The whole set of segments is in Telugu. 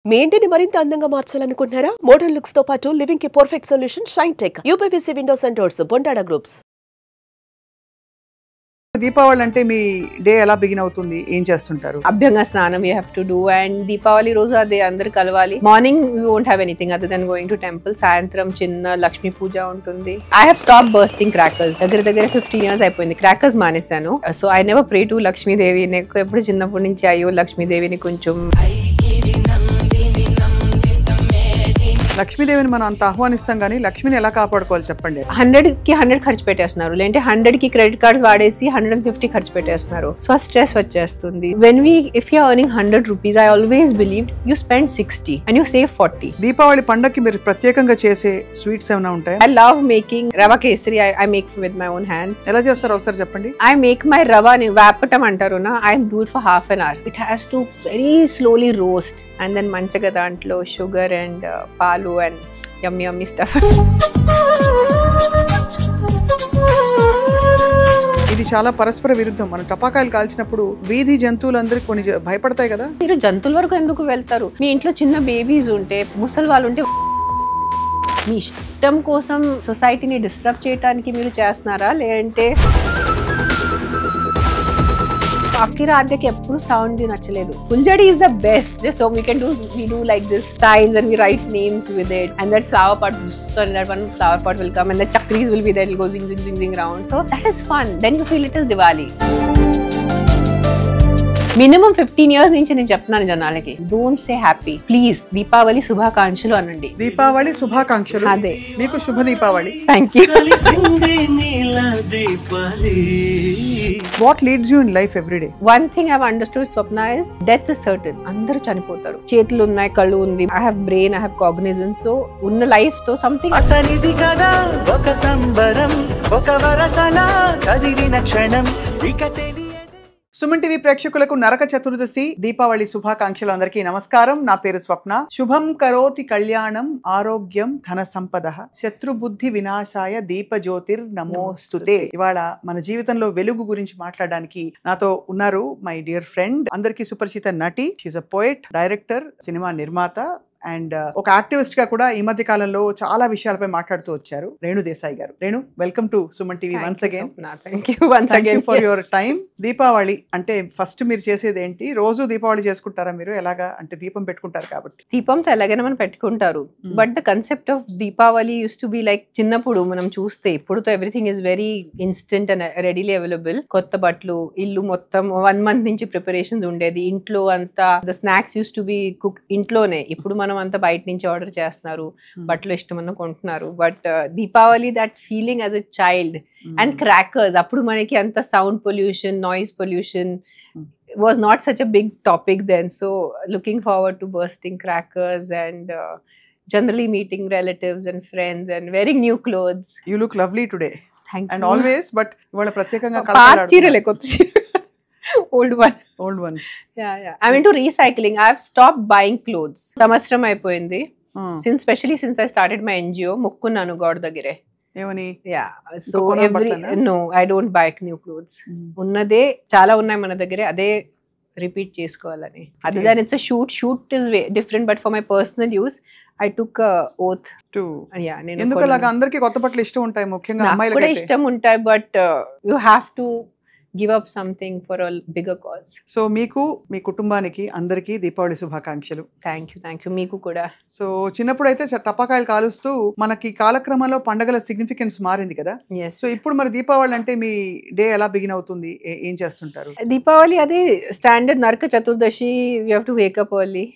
మీ ఇంటిని మరింత అందంగా మార్చాలనుకుంటున్నారా? మోడర్న్ లుక్స్ తో పాటు లివింగ్ కి perfect solution shine tech, UPVC Windows and doors, Bondada groups. Deepavali అంటే మీ డే ఎలా బిగిన్ అవుతుంది? ఏం చేస్తుంటారు? అభ్యంగ స్నానం we have to do and Deepavali రోజు అదే అందరు కలవాలి. Morning we won't have anything other than going to temple. సాయంత్రం చిన్న లక్ష్మీ పూజ ఉంటుంది. I have stopped bursting crackers. దగ్గర 15 years అయిపోయింది క్రాకర్స్ మానేశాను. So I never pray to Lakshmidevi. నాకు ఎప్పుడు చిన్నప్పటి నుంచి అయ్యో లక్ష్మీదేవిని కొంచెం లక్ష్మీదేవిని మనం అంత ఆహ్వానిస్తాం కానీ లక్ష్మిని ఎలా కాపాడుకోవాలి చెప్పండి. 100కి 100 ఖర్చు పెట్టేస్తున్నారు, లేదంటే 100కి క్రెడిట్ కార్డ్స్ వాడేసి 150 ఖర్చు పెట్టేస్తున్నారు. సో ఆ స్ట్రెస్ వచ్చేస్తుంది. If you earning 100 rupees, I always believed you spend 60 and you save 40. Deepavali పండగకి మీరు ప్రత్యేకంగా చేసే స్వీట్స్ ఏమైనా ఉంటాయా? I love making rava kesari. I make with my own hands. ఎలా చేస్తారో ఒకసారి చెప్పండి. I make my rava, వేపటం అంటారు నా, I do it for half an hour. It has to very slowly roast and then మంచిగా దాంట్లో షుగర్ అండ్ పాలు and yummy stuff. ఇది చాలా పరస్పర విరుద్ధం. మనం టపాకాయలు కాల్చినప్పుడు వీధి జంతువులందరికీ కొన్ని భయపడతాయి కదా. మీరు జంతువుల వరకు ఎందుకు వెళ్తారు? మీ ఇంట్లో చిన్న బేబీస్ ఉంటే, ముసలి వాళ్ళు ఉంటే, మీ ఇష్టం కోసం సొసైటీని డిస్టర్బ్ చేయడానికి మీరు చేస్తున్నారా? లేదంటే అకిరాధ్యకి ఎప్పుడు సౌండ్ నచ్చలేదు. ఫుల్జడి is the best. So we do like this signs and we write names with it, and that flower pot, and that one flower pot will come and the chakris will be there, it will go zing zing zing zing round. So that is fun. Then you feel it is Diwali. Minimum 15 years నుంచి నేను చెప్తున్నాను జనాలకి, don't say happy, please Deepavali శుభాకాంక్షలు అనండి. దీపావళి శుభాకాంక్షలు. అదే, మీకు శుభ Deepavali. Thank you. What leads you in life every day? One thing I have understood, Swapna, is death is certain. అందరూ చనిపోతారు. చేతులు ఉన్నాయి, కళ్ళు ఉంది, I have brain, I have cognizance. So ఉన్న లైఫ్ తో సంథింగ్ అసనిది కదా ఒక సంబరం, ఒక వరసన కదిలిన క్షణం ఇక తెలియదు. సుమన్ టీవీ ప్రేక్షకులకు నరక చతుర్దశి దీపావళి శుభాకాంక్షలు. అందరికీ నమస్కారం. నా పేరు స్వప్న. శుభం కరోతి కళ్యాణం ఆరోగ్యం ధన సంపద శత్రుబుద్ధి వినాశాయ దీపజ్యోతిర్ నమోస్తుతే. ఇవాళ మన జీవితంలో వెలుగు గురించి మాట్లాడడానికి నాతో ఉన్నారు మై డియర్ ఫ్రెండ్, అందరికీ సుపరిచిత నటి, she's a poet, director, cinema నిర్మాత అండ్ ఒక యాక్టివిస్ట్ గా కూడా ఈ మధ్య కాలంలో చాలా విషయాలపై మాట్లాడుతూ వచ్చారు, రేణు దేశాయ్ గారు. Renu, welcome to Suman TV once again. Thank you for your time. Deepavali అంటే ఫస్ట్ మీరు చేసేది ఏంటి? రోజు దీపావళి చేసుకుంటారా మీరు? ఎలాగా అంటే దీపం పెట్టుకుంటారు కాబట్టి. దీపంతో ఎలాగైనా మనం పెట్టుకుంటారు, but the concept of Deepavali used to be like చిన్నప్పుడు మనం చూస్తే, ఇప్పుడుతో everything is very instant and readily available. కొత్త బట్టలు, ఇల్లు మొత్తం 1 month నుంచి ప్రిపరేషన్స్ ఉండేది. ఇంట్లో అంతా the snacks use to B cook ఇంట్లోనే. ఇప్పుడు మనం అంతా బయట నుంచి ఆర్డర్ చేస్తున్నారు, బట్టలు ఇష్టమన్నా కొంటున్నారు. But Deepavali, that feeling as a child, and crackers, అప్పుడు మనకి అంత sound pollution, noise pollution was not such a big topic then. So looking forward to bursting crackers and generally meeting relatives and friends and wearing new clothes. You look lovely today. Thank and you. always, but ఇవాళ ప్రత్యేకంగా పాత చీరలే, కొత్త చీర, old ones. Yeah. I'm into recycling. I've stopped buying clothes. సంవత్సరం అయిపోయింది. Especially since I started my NGO, ముక్కున్నాను గోడ దగ్గరే. ఏమని? So no, I don't buy new clothes. ఉన్నదే చాలా ఉన్నాయి మన దగ్గరే, అదే రిపీట్ చేసుకోవాలని. అదే దాని it's shoot is different, but for my personal use I took oath to. ఎందుకు అలాగా? అందరికీ కొత్త బట్టలు ఇష్టం ఉంటాయి, ముఖ్యంగా అమ్మాయిలకు కూడా ఇష్టం ఉంటాయి, but you have to give up something for a bigger cause. So మీకు, మీ కుటుంబానికి అందరికీ దీపావళి శుభాకాంక్షలు. Thank you. మీకు కూడా. సో చిన్నప్పుడు అయితే టపాకాయలు కాలుస్తూ మనకి కాలక్రమంలో పండగల సిగ్నిఫికెన్స్ మారింది కదా. సో ఇప్పుడు మరి దీపావళి అంటే మీ డే ఎలా బిగిన్ అవుతుంది? ఏం చేస్తుంటారు? దీపావళి అదే standard Naraka Chaturdashi. You have to wake up early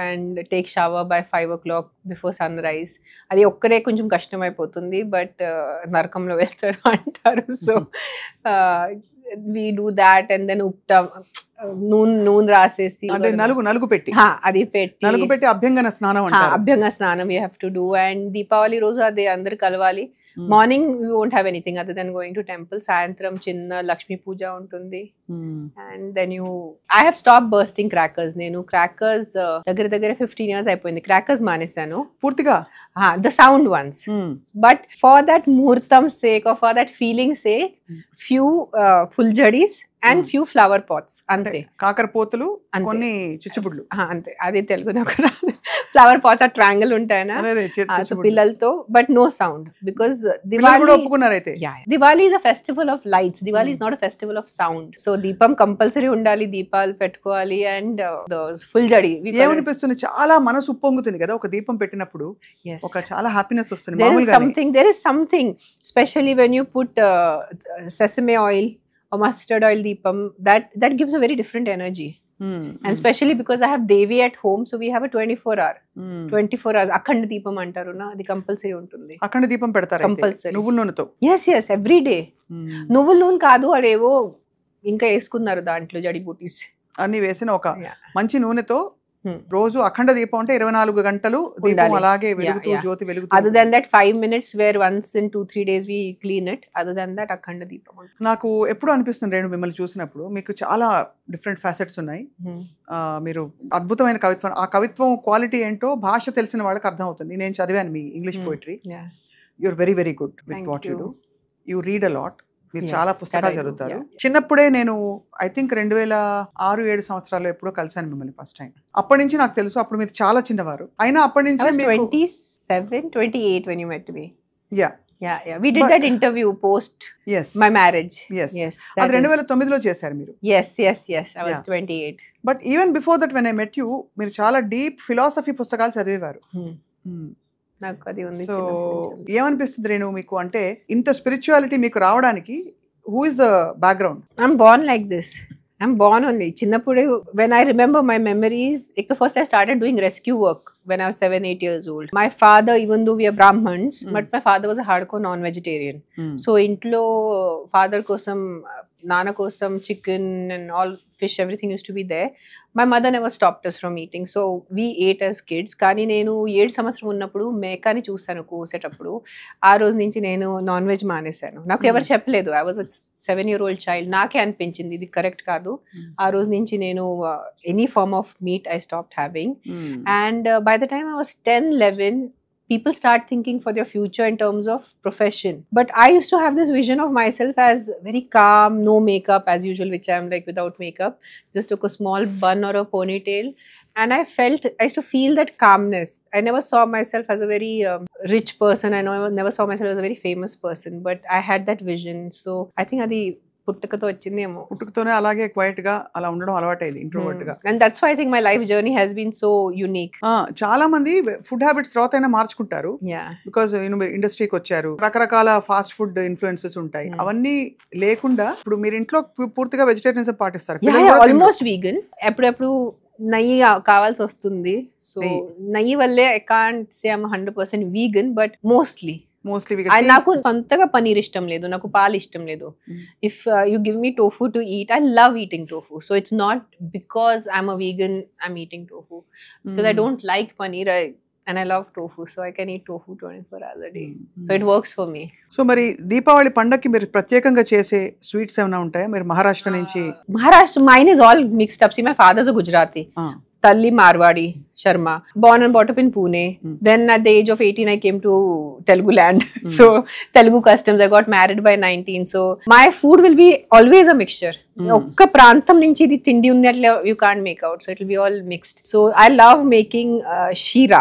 and take shower by 5 o'clock before sunrise. అది ఒక్కడే కొంచెం కష్టం అయిపోతుంది, బట్ నరకంలో వెళ్తారు అంటారు. So we do that and then నూనె రాసేసి నలుగు పెట్టి అది పెట్టి అభ్యంగన స్నానం we have to do. and Deepavali రోజు అదే అందరు కలవాలి. Morning we won't have anything other than going to temple. సాయంత్రం చిన్న లక్ష్మీ పూజ ఉంటుంది. And then I have stopped bursting crackers. నేను crackers దగ్గర 15 years అయిపోయింది. crackers మానేశాను పూర్తిగా. The sound ones. But for that muhurtam sake or for that feeling sake, few fuljadis and few flower pots అంతే. కాకరపోతులు, కొన్ని చిచ్చుబుడ్లు అంతే. అది తెలుగు నాకు రాదు. ఫ్లవర్ పాట్స్ ఆ ట్రయాంగిల్ ఉంటాయనా పిల్లలతో, but no sound because Diwali ఒప్పుకున్నారు. అయితే Diwali is a festival of lights. Diwali is not a festival of sound. So దీపం కంపల్సరీ ఉండాలి, దీపాలు పెట్టుకోవాలి. అండ్ ఫుల్ జడి ఏమనిపిస్తుంది, చాలా మనసు ఉప్పొంగుతుంది కదా ఒక దీపం పెట్టినప్పుడు. ఒక చాలా హ్యాపీనెస్ వస్తుంది. there is something especially when you put sesame oil or mustard oil deepam, that gives a very different energy. And especially because I have Devi at home, so we have a 24 hours అఖండ దీపం అంటారు నా, అది కంపల్సరీ ఉంటుంది. అఖండ దీపం పెడతారు కంపల్సరీ నువ్వుల నూనెతో. yes every day. నువ్వుల నూనె కాదు, అదేవో ఇంకా వేసుకున్నారు దాంట్లో జడి బూటీస్ అన్ని వేసిన ఒక మంచి నూనెతో రోజు అఖండ దీపం అంటే 24 గంటలు దీపం అలాగే వెలుగుతూ జ్యోతి వెలుగుతూ. other than that 5 minutes where once in 2-3 days we clean it. other than that అఖండ దీపం. నాకు ఎప్పుడు అనిపిస్తుంది రేణు, మిమ్మల్ని చూసినప్పుడు మీకు చాలా డిఫరెంట్ ఫ్యాసెట్స్ ఉన్నాయి. మీరు అద్భుతమైన కవిత్వం, ఆ కవిత్వం క్వాలిటీ ఏంటో భాష తెలిసిన వాళ్ళకి అర్థం అవుతుంది. నేను చదివాను మీ English poetry. You're very very good with what you do. You read a lot. మీరు చాలా పుస్తకాలు చదువుతారు. చిన్నప్పుడే నేను ఐ థింక్ 2006-7 సంవత్సరాలు ఎప్పుడో కలిసాను మిమ్మల్ని ఫస్ట్ టైం. అప్పటి నుంచి నాకు తెలుసు, అప్పుడు మీరు చాలా చిన్నవారు. అయినా అప్పటి నుంచి 27-28 when you met me. Yeah. We did that interview post my marriage. Yes. అది 2009లో చేశారు మీరు. Yes. I was 28. But even before that when I met you, మీరు చాలా డీప్ ఫిలాసఫీ పుస్తకాలు చదివేవారు. నాకు అది ఉంది. సో ఏమనిపిస్తుంది రేణు మీకు, అంటే ఇంత స్పిరిచువాలిటీ మీకు రావడానికి who is the background? I'm born like this. I'm born only. చిన్నప్పుడే when I remember my memories, the first I started doing rescue work when I was 7-8 years old. My father, even though we are Brahmins, but my father was a hardcore non-vegetarian. So ఇంట్లో father కోసం, నాన్న కోసం chicken and all fish, everything used to be there. My mother never stopped us from eating. So we ate as kids. కానీ నేను 7 సంవత్సరం ఉన్నప్పుడు మేకాని చూసాను కోసేటప్పుడు. ఆ రోజు నుంచి నేను నాన్ వెజ్ మానేశాను. నాకు ఎవరు చెప్పలేదు. I was a 7-year-old child. నాకే అనిపించింది ఇది కరెక్ట్ కాదు. ఆ రోజు నుంచి నేను any form of meat I stopped having. And by the time I was 10-11, people start thinking for their future in terms of profession. But I used to have this vision of myself as very calm, no makeup as usual, which I am like without makeup. Just took a small bun or a ponytail. And I used to feel that calmness. I never saw myself as a very rich person. I never saw myself as a very famous person. But I had that vision. So I think adi పుట్టుకతో వచ్చిందేమో. పుట్టుకతోనే అలాగే క్వైట్ గా అలా ఉండడం అలవాటైంది, ఇంట్రోవర్ట్ గా. And that's why I think my life journey has been so unique. చాలా మంది ఫుడ్ హ్యాబిట్స్ తర్వాత అయినా మార్చుకుంటారు. బికాజ్ మీరు ఇండస్ట్రీకి వచ్చారు, రకరకాల ఫాస్ట్ ఫుడ్ ఇన్ఫ్లుయెన్సెస్ ఉంటాయి. అవన్నీ లేకుండా ఇప్పుడు మీరు ఇంట్లో పూర్తిగా వెజిటేరియనిజం పాటిస్తారు. Almost vegan. ఎప్పుడెప్పుడు నెయ్యి కావాల్సి వస్తుంది. సో నెయ్యి వల్లే I can't say I am 100% vegan, but mostly నాకు సొంతగా పనీర్ ఇష్టం లేదు, నాకు పాలు ఇష్టం లేదు. If you give me tofu to eat, I love eating tofu. So it's not because I'm a vegan I'm eating tofu, because I don't like paneer and I love tofu, so I can eat tofu 24 hours a day. So it works for me. So మరి దీపావళి పండగకి మీరు ప్రత్యేకంగా చేసే స్వీట్స్ ఏమైనా ఉంటాయా? మీరు మహారాష్ట్ర నుంచి. Mine is all mixed up. See, my father's a Gujarati. Talli Marwadi Sharma, born and brought up in Pune. Then at the age of 18 I came to Telugu land. So Telugu customs. I got married by 19. So my food will be always a mixture. ఒక్క ప్రాంతం నుంచి ఇది తిండి ఉంది అట్లా you can't make out. So it will be all mixed. So I love making sheera.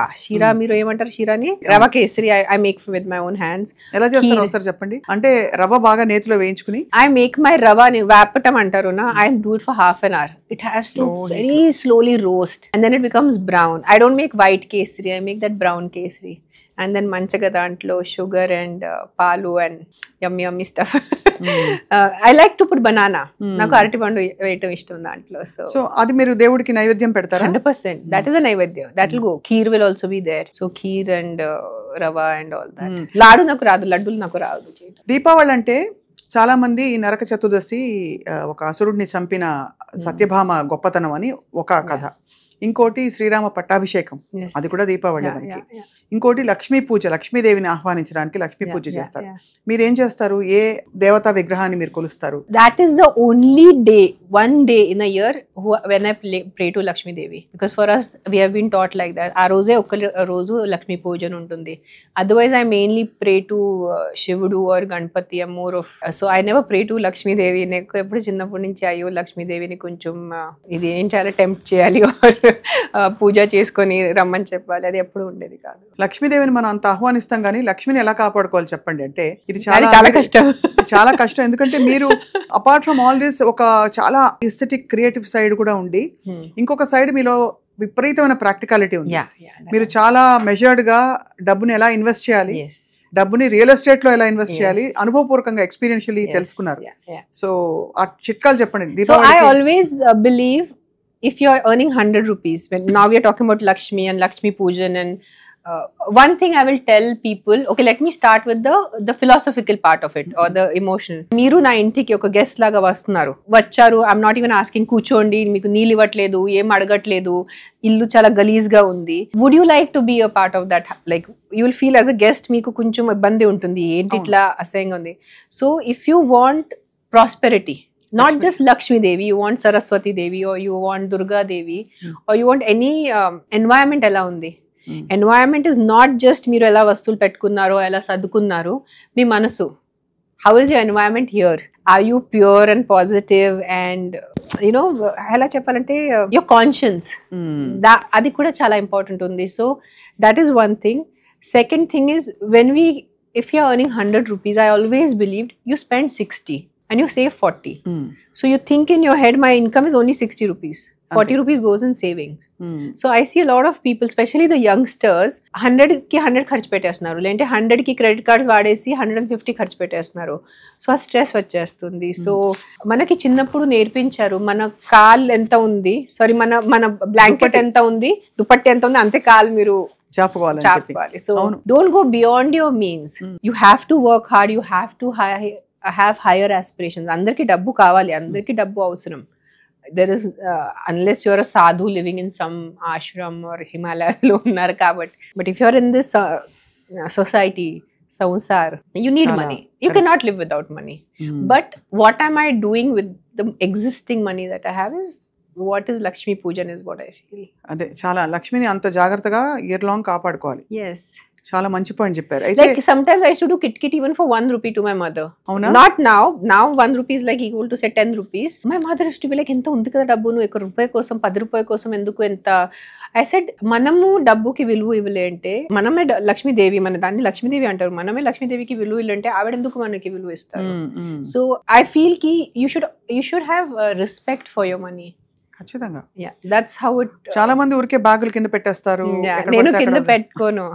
మీరు ఏమంటారు షీరాని? Rava kesari I make with my own hands. ఎలా చేస్తారు ఒకసారి చెప్పండి. అంటే రవ బాగా నేతిలో వేయించుకుని ఐ మేక్ మై రవ వేపటం అంటారు నా. I do it for half an hour. It has to very slowly roast and then it becomes brown. I don't make white kesari, I make that brown kesari. And then manchaga dantlo sugar and palu and yummy stuff. I like to put banana. Naku arati pandu veyam ishtam dantlo. So adi meeru devudiki naivedyam pedtara? 100%. That is a naivedyam. That will go. Kheer will also be there. So kheer and rava and all that. Ladu naku raadu, laddulu naku raadu cheyadam. Deepavali అంటే చాలా మంది ఈ నరక చతుర్దశి ఒక అసురుడిని చంపిన సత్యభామ గొప్పతనం అని ఒక కథ. ఇంకోటి శ్రీరామ పట్టాభిషేకం, Yes. అది కూడా దీపావళి Yeah, మనకి. yeah, yeah. ఇంకోటి లక్ష్మీ పూజ, లక్ష్మీదేవిని ఆహ్వానించడానికి లక్ష్మీ పూజ Yeah, చేస్తారు. yeah. మీరేం చేస్తారు? ఏ దేవతా విగ్రహాన్ని మీరు కొలుస్తారు? That is the only day, one day in a year when I pray to Lakshmi Devi. Because for us, we have been taught like that. ఆ రోజే ఒక్క రోజు లక్ష్మీ పూజన ఉంటుంది. Otherwise, I mainly pray to Shivudu or Ganpati. I'm more of... So I never pray to Lakshmi Devi. నాకు ఎప్పుడు చిన్నప్పటి నుంచి అయ్యో లక్ష్మీదేవిని కొంచెం ఇది ఏం చేయాలి, టెంప్ట్ చేయాలి or పూజ చేసుకొని రమ్మని చెప్పాలి, అది ఎప్పుడు ఉండేది కాదు. లక్ష్మీదేవిని మనం అంత ఆహ్వానిస్తాం కానీ లక్ష్మిని ఎలా కాపాడుకోవాలి చెప్పండి. అంటే ఇది చాలా కష్టం. చాలా కష్టం. ఎందుకంటే మీరు అపార్ట్ ఫ్రమ్ ఆల్ దిస్ ఒక చాలా ఎస్థెటిక్ క్రియేటివ్ సైడ్ కూడా ఉండి ఇంకొక సైడ్ మీలో విపరీతమైన ప్రాక్టికాలిటీ ఉంది. మీరు చాలా మెజర్డ్ గా డబ్బుని ఎలా ఇన్వెస్ట్ చేయాలి, డబ్బుని రియల్ ఎస్టేట్ లో ఎలా ఇన్వెస్ట్ చేయాలి అనుభవపూర్వకంగా ఎక్స్పీరియన్షియల్లీ తెలుసుకున్నారు. సో ఆ చిట్కాలు చెప్పండి. So I always believe if you are earning 100 rupees, when now we are talking about Lakshmi and Lakshmi Pujan, and one thing I will tell people, okay, let me start with the philosophical part of it or the emotional. మీరు నా ఇంటికి ఒక గెస్ట్ లాగా వచ్చారు, ఐఎమ్ నాట్ ఈవెన్ ఆస్కింగ్, కూర్చోండి, మీకు నీళ్ళు ఇవ్వట్లేదు, ఏం అడగట్లేదు, ఇల్లు చాలా గలీజ్ గా ఉంది. Would you like to be a part of that? Like you will feel as a guest, మీకు కొంచెం ఇబ్బంది ఉంటుంది, ఏంటి ఇట్లా అసహ్యంగా ఉంది. So if you want prosperity, not just Lakshmi Devi, you want Saraswati Devi or you want Durga Devi or you want any environment ఎలా ఉంది. Environment is not just మీరు ఎలా వస్తువులు పెట్టుకున్నారో ఎలా సర్దుకున్నారో, మీ మనసు. How is your environment here? Are you pure and positive and you know ఎలా చెప్పాలంటే your conscience, అది కూడా చాలా ఇంపార్టెంట్ ఉంది. So that is one thing. Second thing is if you are earning 100 rupees, I always believed you spend 60 and you save 40. So you think in your head, my income is only 60 rupees. 40 rupees goes in savings. So I see a lot of people, especially the youngsters, 100 ki 100 ఖర్చు పెట్టేస్తున్నారు, లేదంటే 100 కి క్రెడిట్ కార్డ్స్ వాడేసి 150 ఖర్చు పెట్టేస్తున్నారు. సో ఆ స్ట్రెస్ వచ్చేస్తుంది. సో మనకి చిన్నప్పుడు నేర్పించారు, మన కాల్ ఎంత ఉంది, సారీ మన బ్లాంకెట్ ఎంత ఉంది, దుపట్టి ఎంత ఉంది, అంతే కాల్ మీరు చాపుకోవాలి. So don't go beyond your means. You have to work hard, you have to have higher aspirations. అందరికి డబ్బు కావాలి, అందరికి డబ్బు అవసరం. There is unless you're a sadhu living in some ashram or Himalaya lo unnar kabatti, but if you're in this society samsar, you need money. You cannot live without money. But what am I doing with the existing money that I have is what is Lakshmi Pujan is what I feel. అదే చాలా లక్ష్మిని అంత జాగ్రత్తగా ఇయర్ లాంగ్ కాపాడుకోవాలి. Yes. చాలా మంచి పాయింట్ చెప్పారు. Like sometimes I used to do kit even for 1 rupee to my mother. Not now 1 rupee is like equal to say 10 rupees. My mother used to be like, ఎంత ఉంది కదా డబ్బు, నువ్వు 1 రూపాయి కోసం 10 రూపాయల కోసం ఎందుకు ఎంత. I said, మనము డబ్బుకి విలువ ఇవ్వలే అంటే, మనమే లక్ష్మీదేవి, మన దాన్ని లక్ష్మీదేవి అంటారు, మనమే లక్ష్మీదేవికి విలువ ఇల్లంటే ఆవిడ ఎందుకు మనకి విలువ ఇస్తారు. So I feel ki you should have respect for your money. ఖచ్చితంగా. Yeah, that's how it. చాలా మంది ఊరికే బ్యాగులు కింద పెట్టేస్తారు. నేను కింద పెట్టుకోను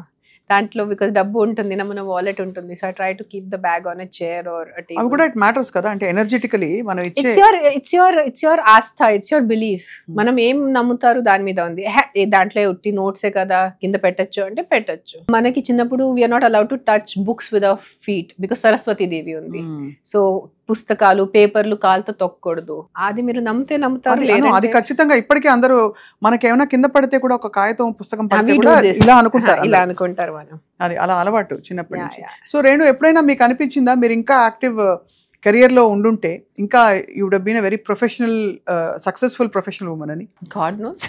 దాంట్లో, బికాస్ డబ్బు ఉంటుంది నా, మన వాలెట్ ఉంటుంది. So I try to keep the bag on a chair or a table. అవి కూడా ఇట్ మ్యాటర్స్ కదా, అంటే ఎనర్జెటికలీ మనం ఇచ్చే ఇట్స్ యువర్ ఆస్థా, ఇట్స్ యువర్ బిలీఫ్. మనం ఏం నమ్ముతారు దాని మీద ఉంది. దాంట్లో ఉట్టి నోట్సే కదా, కింద పెట్టచ్చు అంటే పెట్టచ్చు. మనకి చిన్నప్పుడు we're not allowed to touch books with our feet because Saraswati Devi ఉంది. సో పుస్తకాలు పేపర్లు కాలుతో తొక్కకూడదు. అది మీరు నమ్ముతారు. అది ఖచ్చితంగా ఇప్పటికీ అందరూ మనకేమైనా కింద పడితే కూడా ఒక కాగితం పుస్తకం పడితే కూడా ఇలా అనుకుంటారు మనం. అది అలా అలవాటు చిన్నప్పటి నుంచి. సో రేణు, ఎప్పుడైనా మీకు అనిపించిందా మీరు ఇంకా యాక్టివ్ కెరియర్ లో ఉండుంటే ఇంకా you would have been a very professional successful professional women అని? గాడ్ నోస్,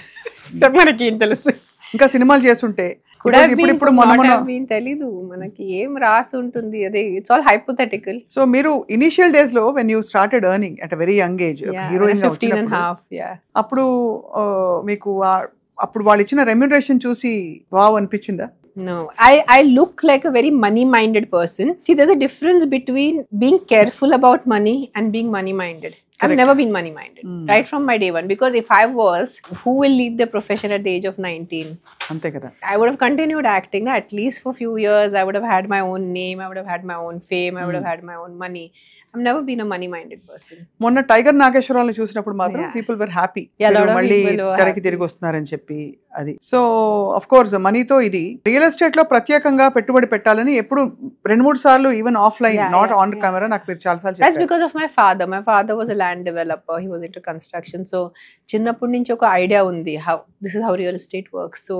మనకి ఏం తెలుసు. ఇంకా సినిమాలు చేస్తుంటే తెలీదు, మనకి ఏం రాసి ఉంటుంది, అదే ఇట్స్ ఆల్ హైపోథెటికల్. సో మీరు ఇనిషియల్ డేస్ లో when you started earning at a very young age, heroine 15.5, అప్పుడు మీకు అప్పుడు వాళ్ళు ఇచ్చిన రెమ్యునరేషన్ చూసి వావ్ అనిపించిందా? No, I look like a very money-minded person. See, there's a difference between being careful about money and being money-minded. Correct. I've never been money-minded, right from my day one. Because if I was, who will leave the profession at the age of 19? Ante kada. I would have continued acting at least for a few years. I would have had my own name. I would have had my own fame. I would have had my own money. I've never been a money-minded person. మొన్న టైగర్ నాగేశ్వరరావుని చూసినప్పుడు మాత్రం పీపుల్ వర్ హ్యాపీ, మళ్ళీ తెరకి తిరిగి వస్తున్నారని చెప్పి. అది సో ఆఫ్ కోర్స్ మనీతో ఇది రియల్ ఎస్టేట్ లో ప్రత్యేకంగా పెట్టుబడి పెట్టాలని ఎప్పుడు 2-3 సార్లు even offline, not on camera, నాకు మీరు చాలా సార్లు చెప్పారు. That's because of my father. My father was a land developer. He was into construction. So చిన్నప్పటి నుంచి ఒక ఐడియా ఉంది how this is how real estate works. So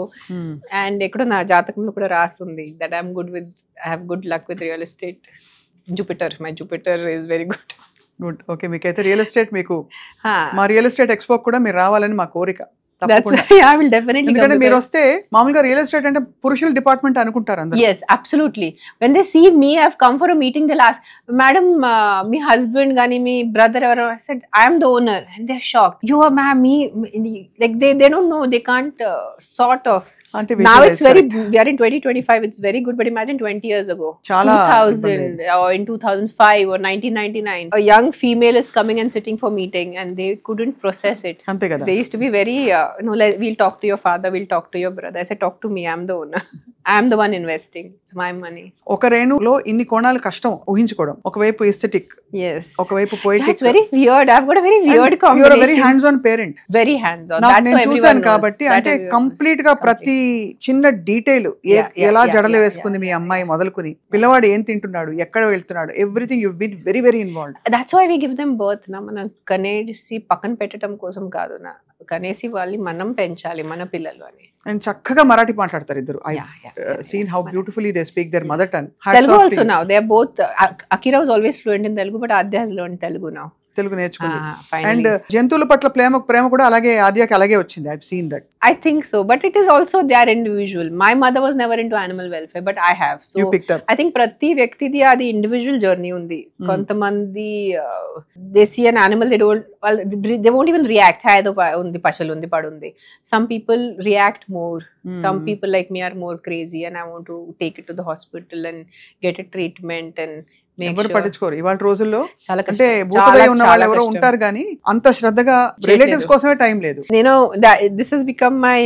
and ఎక్కడో నా జాతకంలో కూడా రాస్తుంది that I have good luck with real estate. My Jupiter is very good. Good. Okay, మీకైతే రియల్ ఎస్టేట్ మీకు మా రియల్ ఎస్టేట్ ఎక్స్పో కూడా మీరు రావాలని మా కోరిక. I will definitely come. ఎందుకంటే మీరు వస్తే మామూలుగా రియల్ ఎస్టేట్ అంటే పురుషుల డిపార్ట్మెంట్ అనుకుంటారు అందరూ. Yes, absolutely. When they see me, I've come for a meeting, they'll ask, Madam, me husband gani, me brother, I said, I am the owner. And they're shocked. You are me, like they don't know, they can't sort of. Now it's very, we are in 2025, it's very good, but imagine 20 years ago, 2000 or in 2005 or 1999, a young female is coming and sitting for meeting and they couldn't process it. They used to be very, we'll talk to your father, we'll talk to your brother. I said, talk to me, I'm the owner. I am the one investing. It's my money. ఒక రేణులో ఇన్ని కోణాలు కష్టం ఊహించుకోవడం. ఒకవైపు ఎస్థెటిక్, yes, ఒకవైపు poetic. That's very weird. I've got a very weird combination. You are a very hands on parent. Very hands on. That నేను చూసాను కాబట్టి అంటే కంప్లీట్ గా ప్రతి చిన్న డీటెయిల్ ఎలా జడలు వేసుకుంది మీ అమ్మాయి మొదలుకుని పిల్లవాడు ఏం తింటున్నాడు, ఎక్కడ వెళ్తున్నాడు, everything you been very very involved. That's why we give them birth. నా మనం కనేసి పక్కన పెట్టడం కోసం కాదు, నా కనేసి వాళ్ళు మనం పెంచాలి మన పిల్లలు అని. అండ్ చక్కగా మరాఠీ మాట్లాడతారు ఇద్దరు. I seen how beautifully they speak their mother tongue. Telugu also now. They are both. Akira was always fluent in Telugu, but Adya has learned Telugu now. Telugu నేర్చుకుంది. అండ్ జంతువుల పట్ల ప్రేమ కూడా అలాగే ఆద్యకి అలాగే వచ్చింది. I have seen that. I think so, but it is also their individual. My mother was never into animal welfare, but I have. So you picked up. I think ప్రతి వ్యక్తిది అది ఇండివిజువల్ జర్నీ ఉంది. కొంతమంది they see an animal, they won't even react. ఏదో ఉంది, పశువులు ఉంది, పడుంది. Some people react more. Some people like me are more crazy and I want to take it to the hospital and get a treatment and ఎవరు పట్టించుకోరు ఇవాళ రోజుల్లో. అంటే భూతదయ ఉన్న వాళ్ళు ఎవరో ఉంటారు కానీ అంత శ్రద్ధగా రిలేటివ్స్ కోసమే టైం లేదు. నేను this has become my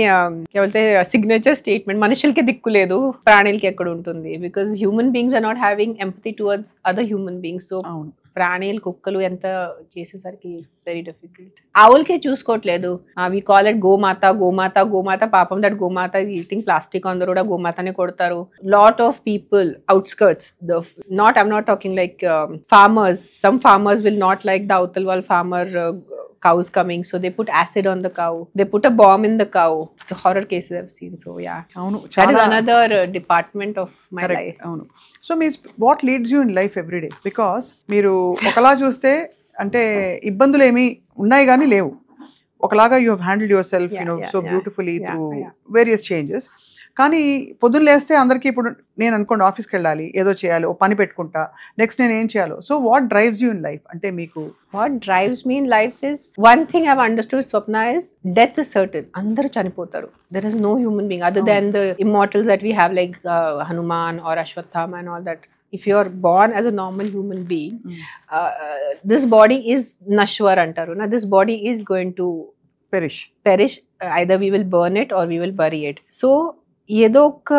signature statement. మనుషులకి దిక్కు లేదు, ప్రాణులకి ఎక్కడ ఉంటుంది. Because human beings are not having empathy towards other human beings. So ప్రాణీలు, కుక్కలు ఎంత చేసేసరికి ఇట్స్ వెరీ డిఫికల్ట్. ఆవులకే చూసుకోవట్లేదు. We call it Gomata, Gomata, Gomata. పాపం that Gomata is eating plastic on the road. గోమాతనే కొడతారు. Lot of people outskirts, I'm not talking like farmers. Some farmers will not like the Autalwal farmer cows coming, so they put acid on the cow, they put a bomb in the cow. The horror cases I've seen. So yeah, that is another department of my life. So means what leads you in life every day? Because మీరు ఒకలా చూస్తే అంటే ఇబ్బందులు ఏమి ఉన్నాయి కానీ లేవు. ఒకలాగా you have handled yourself so beautifully through various changes. కానీ పొద్దున్న లేస్తే అందరికీ ఇప్పుడు నేను అనుకోండి ఆఫీస్కి వెళ్ళాలి, ఏదో చేయాలి, ఓ పని పెట్టుకుంటా, నెక్స్ట్ నేను ఏం చేయాలో. So what drives you in life? అంటే మీకు what drives me in life is one thing I have understood, Swapna, is death is certain. అందరూ చనిపోతారు. There is no human being other than the immortals that we have like Hanuman or Ashwatthama and all that. If you are born as a normal human being, this body is nashwar antaru na. This body is going to perish. Either we will burn it or we will bury it. So ఏదో ఒక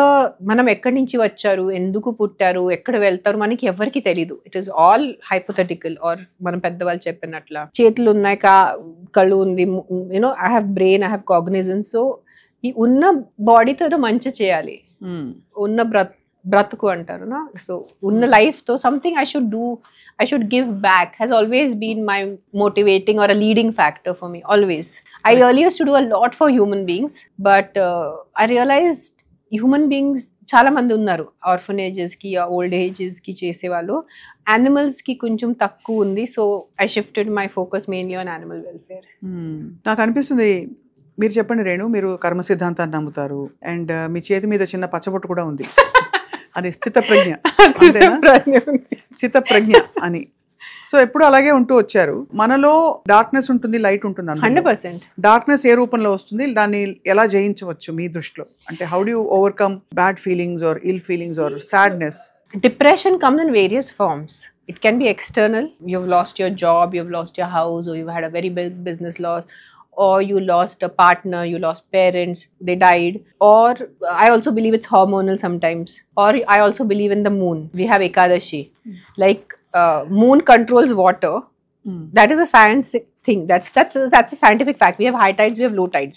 మనం ఎక్కడి నుంచి వచ్చారు, ఎందుకు పుట్టారు, ఎక్కడ వెళ్తారు, మనకి ఎవరికి తెలీదు. It is all hypothetical. Or మనం పెద్దవాళ్ళు చెప్పినట్ల చేతులు ఉన్నాయి, కళ్ళు ఉంది, I have brain, I have cognizance. So ఈ ఉన్న బాడీతో ఏదో మంచి చేయాలి, ఉన్న బ్రతుకు అంటారు నా. సో ఉన్న లైఫ్ తో something I should do, I should give back has always been my motivating or a leading factor for me, always. I earlier used to do a lot for human beings, but I realized human beings చాలా మంది ఉన్నారు ఆర్ఫనేజెస్ కి, ఓల్డ్ ఏజెస్ కి చేసేవాళ్ళు. యానిమల్స్ కి కొంచెం తక్కువ ఉంది. So I shifted my focus mainly on animal welfare. నాకు అనిపిస్తుంది, మీరు చెప్పండి రేణు, మీరు కర్మ సిద్ధాంతాన్ని నమ్ముతారు అండ్ మీ చేతి మీద చిన్న పచ్చబొట్టు కూడా ఉంది అని స్థిత ప్రజ్ఞ అని. సో ఎప్పుడు అలాగే ఉంటూ వచ్చారు. మనలో డార్క్నెస్ ఉంటుంది, లైట్ ఉంటుంది. 100%. డార్క్నెస్ ఏ రూపంలో వస్తుంది, దాన్ని ఎలా జయించవచ్చు మీ దృష్టిలో? అంటే how do you overcome bad feelings or ill feelings or sadness? Depression comes in various forms. It can be external. You've lost your job, you've lost your house, or you've had a very big business loss, or you lost a partner, you lost parents, they died. Or I also believe it's hormonal sometimes. Or I also believe in the moon. We have Ekadashi. Like moon controls water. That is a thing. That's a scientific fact. We have high tides, we have low tides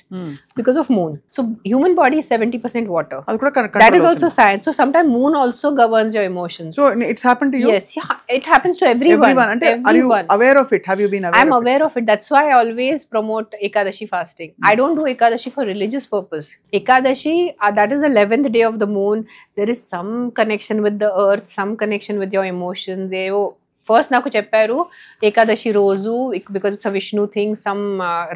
because of moon. So human body is 70% water. అది కూడా That is also science. So sometimes moon also governs your emotions. So it's happened to you? Yes, yeah, it happens to everyone. అంటే are you aware of it? Have you been aware? I'm of aware of it. That's why I always promote Ekadashi fasting. I don't do Ekadashi for religious purpose. Ekadashi, that is the 11th day of the moon. There is some connection with the earth, some connection with your emotions. First నాకు చెప్పారు ఏకాదశి రోజు because it's a Vishnu thing some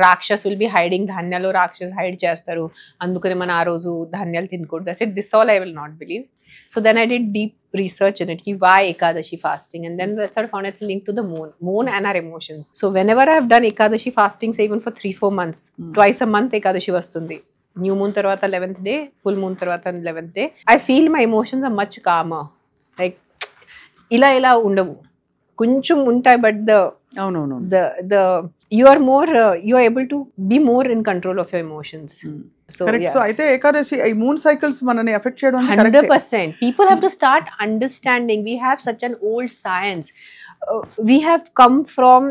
rakshas will be hiding ధాన్యాలు రాక్షస్ హైడ్ చేస్తారు అందుకని మనం ఆ రోజు ధాన్యాలు తినకూడదు. I said this all I will not believe. So then I did deep research in it. Why Ekadashi fasting? And then that's how I found it's linked to the moon and our emotions. So whenever I have done Ekadashi fasting, say even for 3-4 months, twice a month Ekadashi vastundi. New moon tarvata 11th day, full moon tarvata 11th day. I feel my emotions are much calmer. Like ఇలా ఉండవు, కొంచెం ఉంటాయి, but the you are more you are able to be more in control of your emotions. So correct. yeah. So అయితే ఏకాదశి ఈ మూన్ సైకిల్స్ మనని ఎఫెక్ట్ చేయడం 100%. People have to start understanding. We have such an old science. We have come from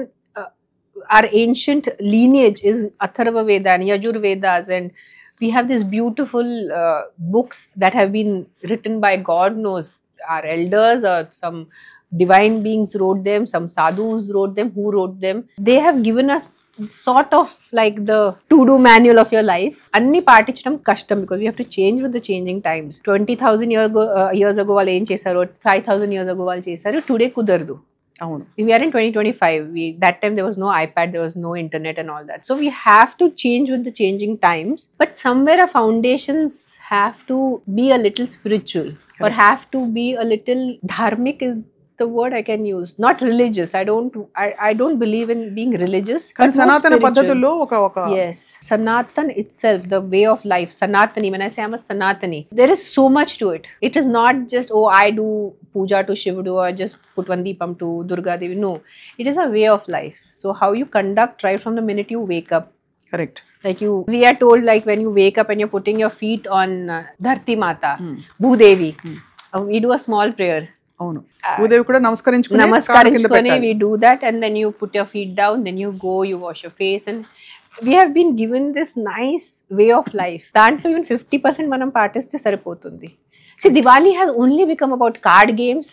our ancient lineage is Atharva Veda and Yajur Vedas, and we have these beautiful books that have been written by God knows our elders or some divine beings wrote them, some sadhus wrote them. Who wrote them? They have given us sort of like the to-do manual of your life. Anni paatichadam kashtam because we have to change with the changing times. 20,000 years ago వాళ్ళు ఏం చేశారో 5,000 years ago వాళ్ళు చేశారు, today కుదరదు. అవును. We are in 2025. That time there was no iPad, there was no internet and all that. So we have to change with the changing times. But somewhere our foundations have to be a little spiritual. Correct. Or have to be a little dharmic is the word I can use. Not religious. I don't believe in being religious. కానీ సనాతన పద్ధతుల్లో ఒక Yes. Sanatan itself, the way of life. Sanatani. When I say I'm a Sanatani, there is so much to it. It is not just, oh, I do puja to Shivudu or just put one deepam to Durga Devi. No. It is a way of life. So how you conduct right from the minute you wake up. Correct. Like we are told like when you wake up and you're putting your feet on Dharti Mata, Bhudevi. We do a small prayer. అవును. భూదేవి కూడా నమస్కరించుకొని we do that, and then you put your feet down, then you go, you wash your face, and we have been given this nice way of life. దాంట్లో even 50% మనం పాటిస్తే సరిపోతుంది. See, Diwali has only become about card games,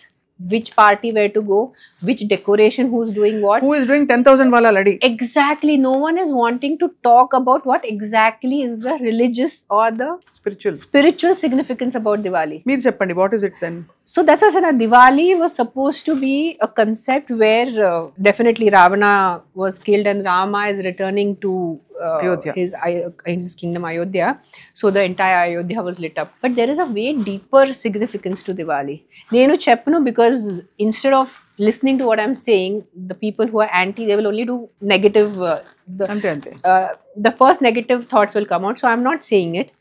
which party where to go, which decoration, who's doing what. Who is doing 10,000 wala ladi. Exactly. No one is wanting to talk about what exactly is the religious or the spiritual significance about Diwali. Meer cheppandi, what is it then? So that's why I said that Diwali was supposed to be a concept where definitely Ravana was killed and Rama is returning to his kingdom Ayodhya. So the entire Ayodhya was lit up. But there is a way deeper significance to Diwali. Nenu cheppanu because instead of listening to what I'm saying, the people who are anti, they will only do negative. The first negative thoughts will come out. So I'm not saying it.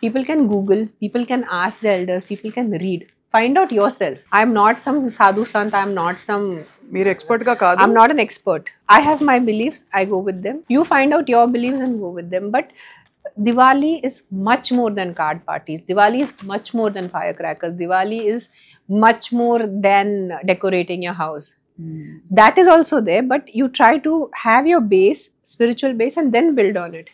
People can Google, people can ask the elders, people can read. Find out yourself. I'm not some sadhu sant. I'm not some. Meer expert ka kaadu. I'm not an expert. I have my beliefs. I go with them. You find out your beliefs and go with them. But Diwali is much more than card parties. Diwali is much more than firecrackers. Diwali is much more than decorating your house. That is also there. But you try to have your base, spiritual base, and then build on it.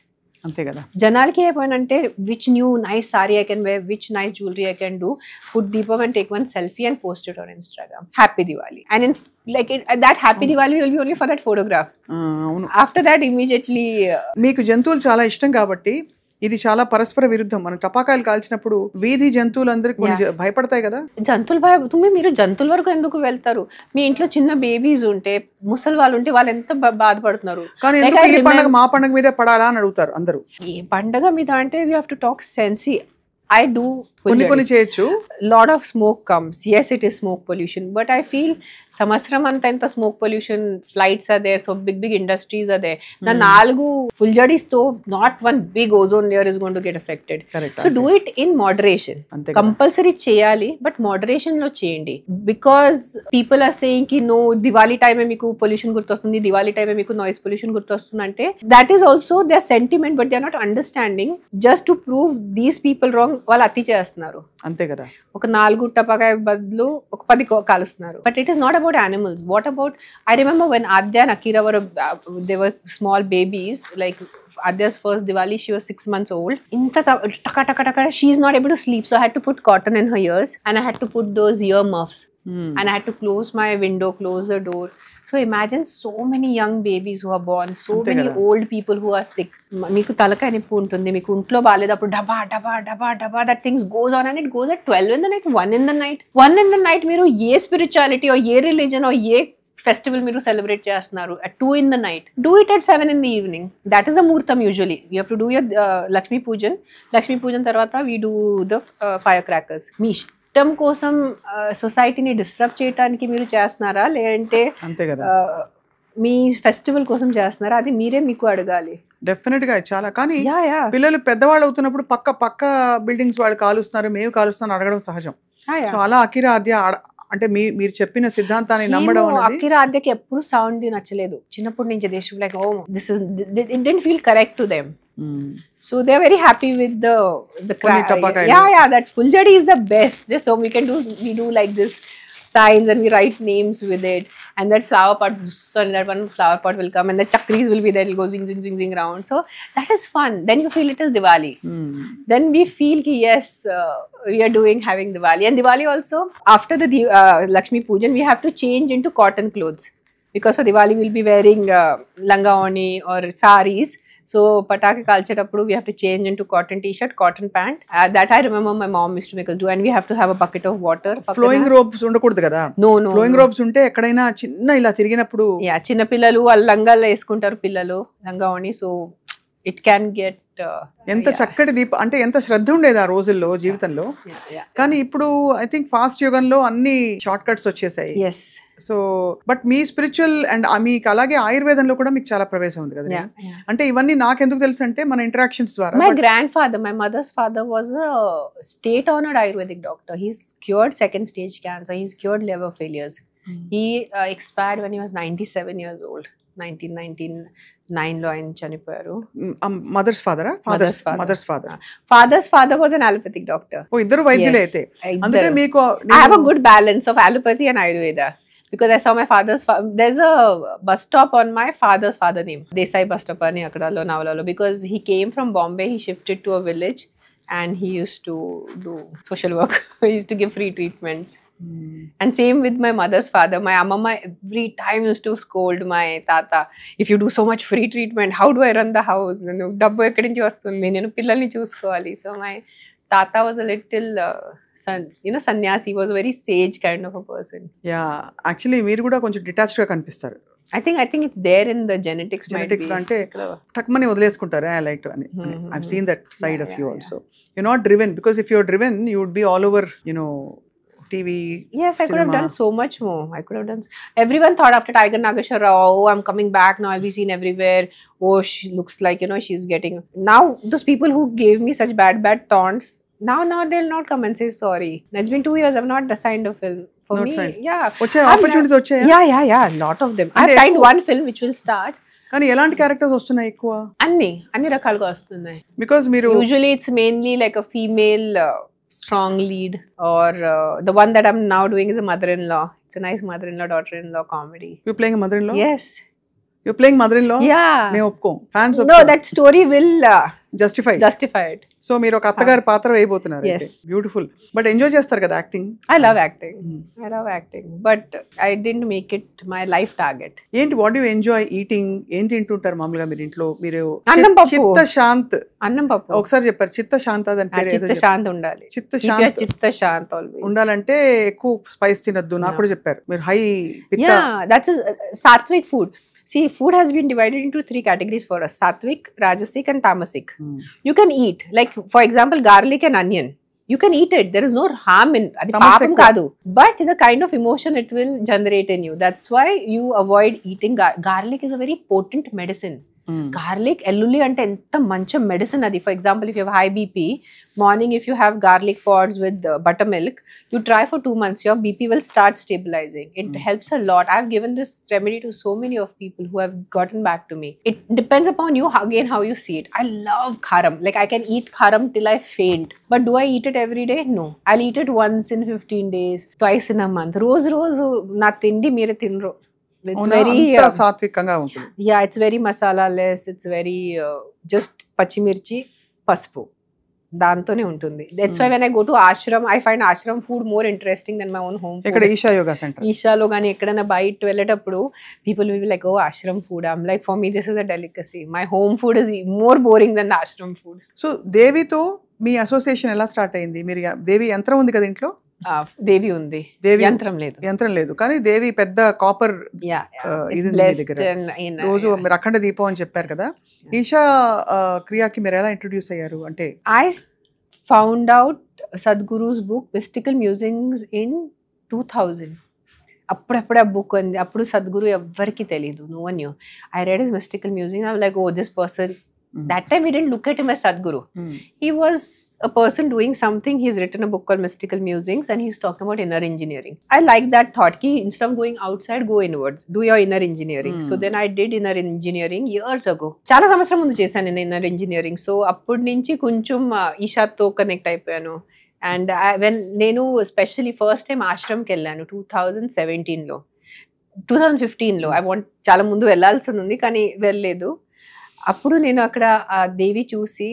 అంతే కదా. జనాలకి ఏమంటే which new nice sari I can wear, which nice jewellery I can do, put deepam and take one selfie and post it on Instagram. Happy Diwali. And in like that happy Diwali will be only for that photograph. After that immediately. మీకు జంతువులు చాలా ఇష్టం కాబట్టి ఇది చాలా పరస్పర విరుద్ధం. మనం టపాకాయలు కాల్చినప్పుడు వీధి జంతువులందరూ కొంచెం భయపడతాయి కదా. జంతువులు మీరు జంతువుల వరకు ఎందుకు వెళ్తారు? మీ ఇంట్లో చిన్న బేబీస్ ఉంటే, ముసలి వాళ్ళు ఉంటే వాళ్ళు ఎంత బాధపడుతున్నారు. కానీ ఈ పండుగ మా పండుగ మీదే పడాలా అని అడుగుతారు అందరూ. ఏ పండుగ మీద అంటే we have to talk sense. I do కొన్ని చేయొచ్చు. Lot of smoke comes. Yes, it is smoke pollution, but I feel సంవత్సరం అంతా ఎంత smoke pollution, flights are there, so big industries are there. The 4 full-jadis తో not one big ozone layer is going to get affected. Correct. So do it in moderation. Compulsory చేయాలి, but moderation లో చేయండి. Because people are saying ki no, Diwali time e meeku pollution గుర్తొస్తుంది, Diwali time e meeku noise pollution గుర్తొస్తుంది అంటే that is also their sentiment, but they are not understanding. Just to prove these people wrong, వాళ్ళు అతి చేస్తున్నారు. అంతే కదా. ఒక 4 టపాకాయ బదులు ఒక 10 కాలుస్తున్నారు. But it is not about animals. What about, I remember when Aadya and Akira were they were small babies, like Adya's first Diwali she was 6 months old. Inta taka taka taka, she is not able to sleep, so I had to put cotton in her ears and I had to put those ear muffs and I had to close my window, close the door. So imagine so many young babies who are born, so many old people who are sick. Meeku talakayi nippu untundi, meeku untlo baaledapudu daba daba daba daba, that things goes on and it goes at 12 in the night, 1 in the night. 1 in the night meeru ye spirituality or ye religion or ye festival meeru celebrate chestunaru at 2 in the night, do it at 7 in the evening. That is a muhurtam. Usually you have to do your Lakshmi Pujan tarvata we do the firecrackers. మీ ఇష్టం కోసం సొసైటీని డిస్టర్బ్ చేయడానికి మీరు చేస్తున్నారా, లేదంటే అంతే కదా మీ ఫెస్టివల్ కోసం చేస్తున్నారా, అది మీరే మీకు అడగాలి. డెఫినెట్ గా చాలా. కానీ పిల్లలు పెద్దవాళ్ళు అవుతున్నప్పుడు పక్క బిల్డింగ్స్ వాళ్ళు కాలుస్తున్నారు, మేము కాలుస్తున్నాం అడగడం సహజం. సో అలా అకిరా ఆద్య అంటే మీరు చెప్పిన సిద్ధాంతాన్ని నమ్మడం అనేది. అకిరా ఆద్యకి ఎప్పుడు సౌండ్ నచ్చలేదు చిన్నప్పటి నుంచి. They should like, oh this is, it didn't feel correct to them. So they are very happy with the crack. Yeah, that Fuljadi is the best. So we do like this signs and we write names with it, and that flower pot, and that one flower pot will come and the chakris will be there, it'll go zing zing zing zing round. So that is fun. Then you feel it is Diwali. Then we feel ki yes, we are having Diwali. And Diwali also, after the Lakshmi Pujan, we have to change into cotton clothes, because for Diwali we'll be wearing langa oni or saris. So patake kalcheటప్పుడు we have to change into cotton t-shirt, cotton pant. That I remember my mom used to make us do, and we have to have a bucket of water. Flowing robes ఉండకూడదు కదా. No. Flowing robes ఉంటే ఎక్కడైనా చిన్న ఇలా తిరిగినప్పుడు చిన్న పిల్లలు వాళ్ళ లంగాలు వేసుకుంటారు, పిల్లలు లంగా ఓని. సో ఇట్ క్యాన్ గెట్ ఎంత చక్కటి అంటే ఎంత శ్రద్ధ ఉండేది ఆ రోజుల్లో జీవితంలో. కానీ ఇప్పుడు ఐ థింక్ ఫాస్ట్ యుగంలో అన్ని షార్ట్ కట్స్ వచ్చేసాయి. So but me spiritual and మీకు అలాగే ఆయుర్వేదంలో కూడా మీకు చాలా ప్రవేశం ఉంది కదా. అంటే ఇవన్నీ నాకెందుకు తెలుసు అంటే మన ఇంటరాక్షన్స్ ద్వారా. My grand father, my mother's father was a state honoured ayurvedic doctor. He's cured 2nd stage cancer, he's cured liver failures. He expired when he was 97 years old. 1999 లో ఆయన చనిపోయారు. Mother's father was an allopathic doctor. ఓ ఇద్దరు వైద్యులే అయితే. అందుకే మీకు I have a good balance of allopathy and ayurveda, because I saw my father's there's a bus stop on my father's father name, Desai bus stop ani akadalo Navalalo, because he came from Bombay, he shifted to a village and he used to do social work. He used to give free treatments. And same with my mother's father. My amma every time used to scold my tata, if you do so much free treatment, how do I run the house? Nenu dabbu ekkadi nunchi vastundi, nenu pillalni chusukovali. So my tata was a little sannyasi. He was a very sage kind of a person. Yeah, actually మీరు కూడా కొంచెం డిటాచ్డ్ గా కనిపిస్తారు. I think it's there in the genetics. అంటే టక్మని వదిలేసుకుంటారు I like to అని. I've seen that side of you also. You're not driven, because if you're driven you would be all over, TV. Yes, I could have done so much more. Everyone thought after Tiger Nageshwar Rao, oh, I'm coming back now, I'll be seen everywhere. Oh, she looks like, she's getting. Now those people who gave me such bad taunts, now they'll not come and say sorry. It's been 2 years, I've not signed a film. For not me, signed. Yeah. Opportunities వచ్చాయా? Yeah, lot of them. I've signed one film which will start. కానీ ఎలాంటి క్యారెక్టర్స్ వస్తున్నాయి ఎక్కువ? అన్ని రకాలుగా వస్తున్నాయి. Because మీరు usually it's mainly like a female strong lead, or the one that I'm now doing is a mother-in-law. It's a nice mother-in-law, daughter-in-law comedy. You're playing a mother-in-law? Yes. You're playing mother-in-law? Yeah. నేను ఒప్పుకోం. Fans No, that story will justify it. So మీరు ఒక అత్తగారి పాత్ర వేయబోతున్నారు. Yes. Beautiful. But enjoy చేస్తారు కదా acting? I love acting. But I didn't make it my life target. ఏంటి, what do you enjoy eating? ఏం తింటుంటారు మామూలుగా మీరు ఇంట్లో? మీరు అన్నం పప్పు. చిత్త శాంత్. అన్నం పప్పు. ఒకసారి చెప్పారు చిత్త శాంత్ అని పేరు. చిత్త శాంత్ ఉండాలి. చిత్త శాంత్ always ఉండాలంటే ఎక్కువ స్పైస్ తినొద్దు నాకు కూడా చెప్పారు. మీరు హై పిత్త. Yeah, that's sattvic food. See, food has been divided into 3 categories for us: sattvic, rajasic and tamasic. You can eat, like for example, garlic and onion. You can eat it. There is no harm in it. Papam kadu. But the kind of emotion it will generate in you. That's why you avoid eating garlic. Is a very potent medicine. Garlic ఎల్లుల్లి అంటే ఎంత మంచి మెడిసిన్ అది. For example if you high BP, morning if you have garlic pods with buttermilk, you try for 2 months, your BP will start stabilizing. It helps a lot. I've given this remedy to so many of people who have gotten back to me. It depends upon you again how you see it. I love kharam. Like I can eat kharam till I faint. But do I eat it every day? No. I'll eat it once in 15 days, twice in a month. Rose na tindi mere tinro. It's very సాత్వికంగా ఉంటుంది. Yeah, it's very masala less. It's very just pachimirchi, paspu. దాంతోనే ఉంటుంది. That's why when I go to ashram, I find ashram food more interesting than my own home food. ఇక్కడ ఈషా యోగా సెంటర్, ఈషాలో కానీ ఎక్కడైనా బయట వెళ్ళేటప్పుడు people will be like, oh, ashram food. I'm like, for me this is a delicacy. My home food is more boring than the ashram food. So దేవితో మీ అసోసియేషన్ ఎలా స్టార్ట్ అయింది? మీరు దేవి యంత్రం ఉంది కదా ఇంట్లో? దేవి ఉంది, దేవి యంత్రం లేదు కానీ దేవి పెద్ద కాపర్ ఇది ఉంది మీ దగ్గర. రోజు మీరు అఖండ దీపం అని చెప్పారు కదా, ఈషా క్రియాకి మీరు ఎలా ఇంట్రొడ్యూస్ అయ్యారు? అంటే I found out Sadhguru's book Mystical Musings in 2000. అప్పుడప్పుడు ఆ బుక్ ఉంది. అప్పుడు సద్గురు ఎవ్వరికి తెలియదు, no one knew. I read his Mystical Musings. I'm like, oh, this person. That time we didn't look at him as Sadhguru. He was a person doing something. He's written a book called Mystical Musings and he's talking about inner engineering. I like that thought ki instead of going outside, go inwards, do your inner engineering. So then I did inner engineering years ago. చాలా సంవత్సరం ముందు చేశాను నేను inner engineering. So అప్పటి నుంచి కొంచెం ఈషాతో కనెక్ట్ అయిపోయాను. అండ్ వెన్ నేను స్పెషల్లీ ఫస్ట్ టైం ఆశ్రమ్కి వెళ్ళాను 2017లో, 2015లో. చాలా ముందు వెళ్ళాల్సింది ఉంది కానీ వెళ్ళలేదు. అప్పుడు నేను అక్కడ ఆ దేవి చూసి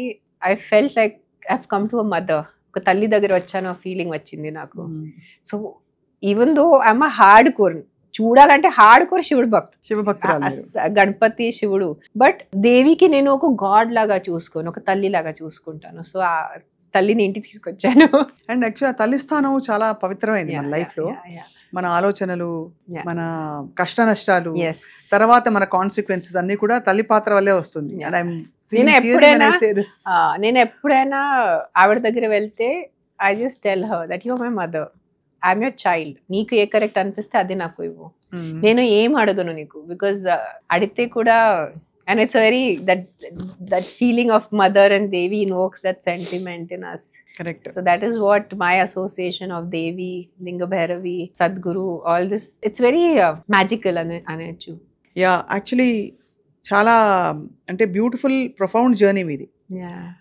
I felt like I have come to a mother, ఒక తల్లి దగ్గర వచ్చాను ఆ ఫీలింగ్ వచ్చింది నాకు. So even though I'm a hard core, చూడాలంటే హార్డ్ కోర్ శివభక్తురాలు, గణపతి శివుడు, బట్ దేవికి నేను ఒక గాడ్ లాగా చూసుకోను, ఒక తల్లి లాగా చూసుకుంటాను. సో ఆ తల్లిని ఇంటికి తీసుకొచ్చాను. అండ్ యాక్చువల్ తల్లి స్థానం చాలా పవిత్రమైంది మన లైఫ్ లో. మన ఆలోచనలు, మన కష్ట నష్టాలు, తర్వాత మన కాన్సిక్వెన్సెస్ అన్ని కూడా తల్లి పాత్ర వల్లే వస్తుంది. నేను ఎప్పుడైనా ఆవిడ దగ్గర వెళ్తే I just tell her that you are my mother, I'm your child. నీకు ఏ కరెక్ట్ అనిపిస్తే అది నాకు ఇవ్వు, నేను ఏం అడగను నీకు. బికాజ్ అడిగితే కూడా, and it's a very that feeling of mother and Devi invokes that sentiment in us. Correct. So that is what my association of Devi, Linga Bhairavi, Sadhguru, all this, it's very magical anachu. Yeah, actually చాలా అంటే బ్యూటిఫుల్ ప్రొఫౌండ్ జర్నీ మీది.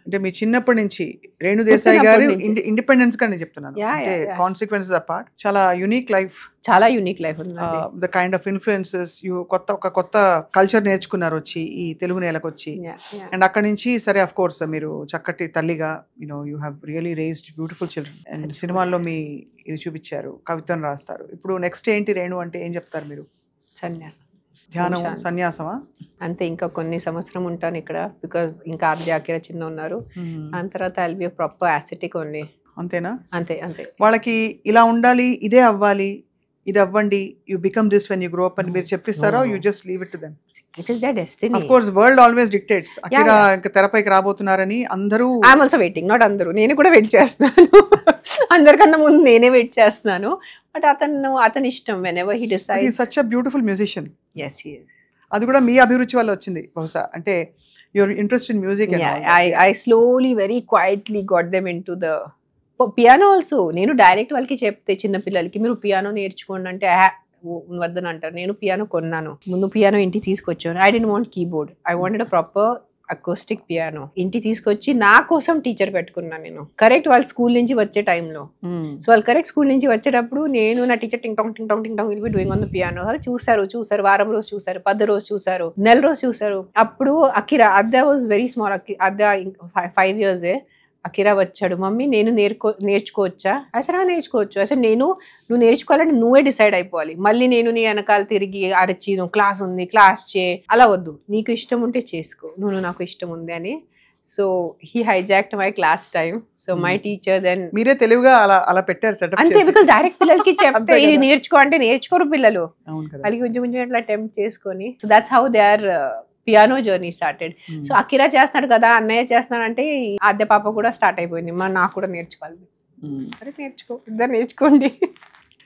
అంటే మీ చిన్నప్పటి నుంచి రేణు దేశాయ్ గారు ఇండిపెండెన్స్ గా నేను చెప్తున్నాను, కాన్సిక్వెన్సెస్ అపార్ట్ చాలా యూనిక్ లైఫ్, చాలా యూనిక్ లైఫ్ ఉంది. ద కైండ్ ఆఫ్ ఇన్ఫ్లుయెన్సెస్ ఒక కొత్త కల్చర్ నేర్చుకున్నారు వచ్చి ఈ తెలుగు నేలకు వచ్చి. అండ్ అక్కడి నుంచి సరే అఫ్ కోర్స్ మీరు చక్కటి తల్లిగా you have really raised beautiful children. And సినిమాల్లో మీ ఇది చూపించారు, కవితను రాస్తారు. ఇప్పుడు నెక్స్ట్ ఏంటి రేణు అంటే ఏం చెప్తారు మీరు? సన్యాసం, ధ్యానం, సన్యాసమా? అంతే, ఇంకా కొన్ని సంవత్సరం ఉంటాను ఇక్కడ. బికాజ్ ఇంకా ఆద్యాకిర చిన్న ఉన్నారు, దాని తర్వాత I'll be proper acetic only. అంతేనా? అంతే అంతే. వాళ్ళకి ఇలా ఉండాలి, ఇదే అవ్వాలి, ఇది అవ్వండి, you become this when you grow up అని మీరు చెప్పిస్తారా? You just leave it to them? It is their destiny. Of course world always dictates. Akira ఇంకా తెరపైకి రాబోతున్నారని అందరూ, ఐఎమ్ ఆల్సో వెయిటింగ్. నాట్ అందరూ, నేను కూడా వెయిట్ చేస్తున్నాను. అందరికన్నా ముందు నేనే వెయిట్ చేస్తున్నాను. బట్ అతని ఇష్టం. Whenever he decides. He is such a beautiful musician. yes he is. అది కూడా మీ అభిరుచి వల్ల వచ్చింది బహుశా, అంటే your interest in music. I slowly very quietly got them into the piano also. నేను డైరెక్ట్ వాళ్ళకి చెప్తే చిన్న పిల్లలకి మీరు పియానో నేర్చుకోండి అంటే వద్దని అంటారు. నేను పియానో కొన్నాను, ముందు పియానో ఇంటికి తీసుకొచ్చాను. I don't want keyboard, I wanted a proper acoustic piano. ఇంటికి తీసుకొచ్చి నా కోసం టీచర్ పెట్టుకున్నాను నేను. కరెక్ట్ వాళ్ళు స్కూల్ నుంచి వచ్చే టైంలో. సో వాళ్ళు కరెక్ట్ స్కూల్ నుంచి వచ్చేటప్పుడు నేను నా టీచర్ టింగ్ టాంగ్ టింగ్ టాంగ్ టింగ్ టాంగ్ will be doing on the piano. వాళ్ళు చూసారు, వారం రోజు చూసారు, 10 రోజు చూసారు, నెల రోజు చూసారు. అప్పుడు Akira, అద్దా was very small, అద్దా 5 years. Akira వచ్చాడు, మమ్మీ నేను నేర్చుకోవచ్చా? అసలు నేర్చుకోవచ్చు. అసలు నువ్వు నేర్చుకోవాలంటే నువ్వే డిసైడ్ అయిపోవాలి. మళ్ళీ నేను నీ వెనకాల తిరిగి అరచి నువ్వు క్లాస్ ఉంది క్లాస్ అలా వద్దు, నీకు ఇష్టం ఉంటే చేసుకో, నువ్వు నాకు ఇష్టం ఉంది అని. So he hijacked my class time. So my teacher then, మీరే తెలివిగా అలా పెట్టారు సెటప్ అంతే. బికాస్ డైరెక్ట్ పిల్లలకి చెప్తే ఇది నేర్చుకో అంటే నేర్చుకోరు పిల్లలు, వాళ్ళకి కొంచెం కొంచెం అట్లా అటెంప్ట్ చేసుకొని. So that's how their piano journey started. So Akira చేస్తున్నాడు కదా, అన్నయ్య చేస్తున్నాడు అంటే ఆద్య పాప కూడా స్టార్ట్ అయిపోయింది, నాకు కూడా నేర్చుకోవాలి. సరే నేర్చుకో, ఇద్దరు నేర్చుకోండి.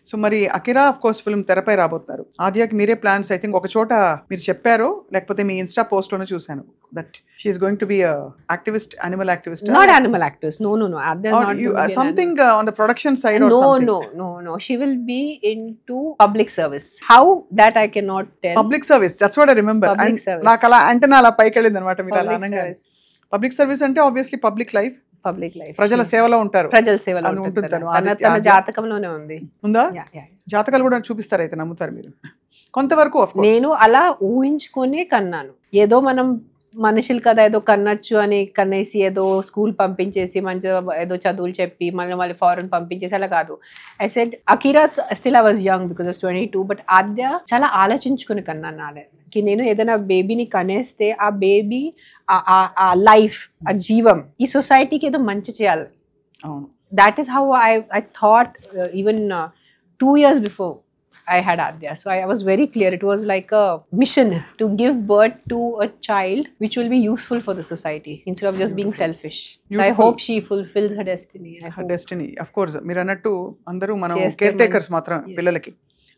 సో మరి అకిరా ఆఫ్ కోర్స్ ఫిల్మ్ తెరపై రాబోతున్నారు. ఆద్యాకి మీరే ప్లాన్స్ ఐ థింక్ ఒక చోట మీరు చెప్పారో లేకపోతే మీ ఇన్స్టా పోస్ట్ లోనే చూసాను that she is going to be activist, animal activist. Not animal activist. No. There's not going to be an something on the production side or no, something. No. She will be into public service. How that I cannot tell. Public service. That's what I remember. Public service. నాకు అలా అంటే నా అలా పైకి వెళ్ళింది అనమాట మీరు అలా Public అనగా. service. పబ్లిక్ సర్వీస్ అంటే obviously public life, Public life. ప్రజల సేవలో ఉంటారు. ప్రజల సేవలో అని ఉంటుంది తను. తన జాతకంలోనే ఉంది. ఉందా? Yeah. జాతకాలు కూడా చూపిస్తారు అయితే నమ్ముతారు మీరు కొంతవరకు? of course. నేను అలా ఊహించుకొనే కన్నాను. ఏదో మనం మనుషులు కదా ఏదో కన్నచ్చు అని కన్నేసి ఏదో స్కూల్ పంపించేసి మంచిగా ఏదో చదువులు చెప్పి మళ్ళీ ఫారెన్ పంపించేసి అలా కాదు. I said Akira still I was young because of 22, but Aadya చాలా ఆలోచించుకుని కన్నాను నాకి నేను ఏదైనా బేబీని కనేస్తే ఆ బేబీ ఆ లైఫ్, ఆ జీవం ఈ సొసైటీకి ఏదో మంచి చేయాలి. అవును. That is how I thought even 2 years before I had Adya. So I was very clear. It was like a mission to give birth to a child which will be useful for the society instead of just being selfish. So I hope she fulfills her destiny. Her destiny. Of course. మీరు అన్నట్టు అందరూ మనం చేస్తే కేర్ టేకర్స్ మాత్రం పిల్లలకి.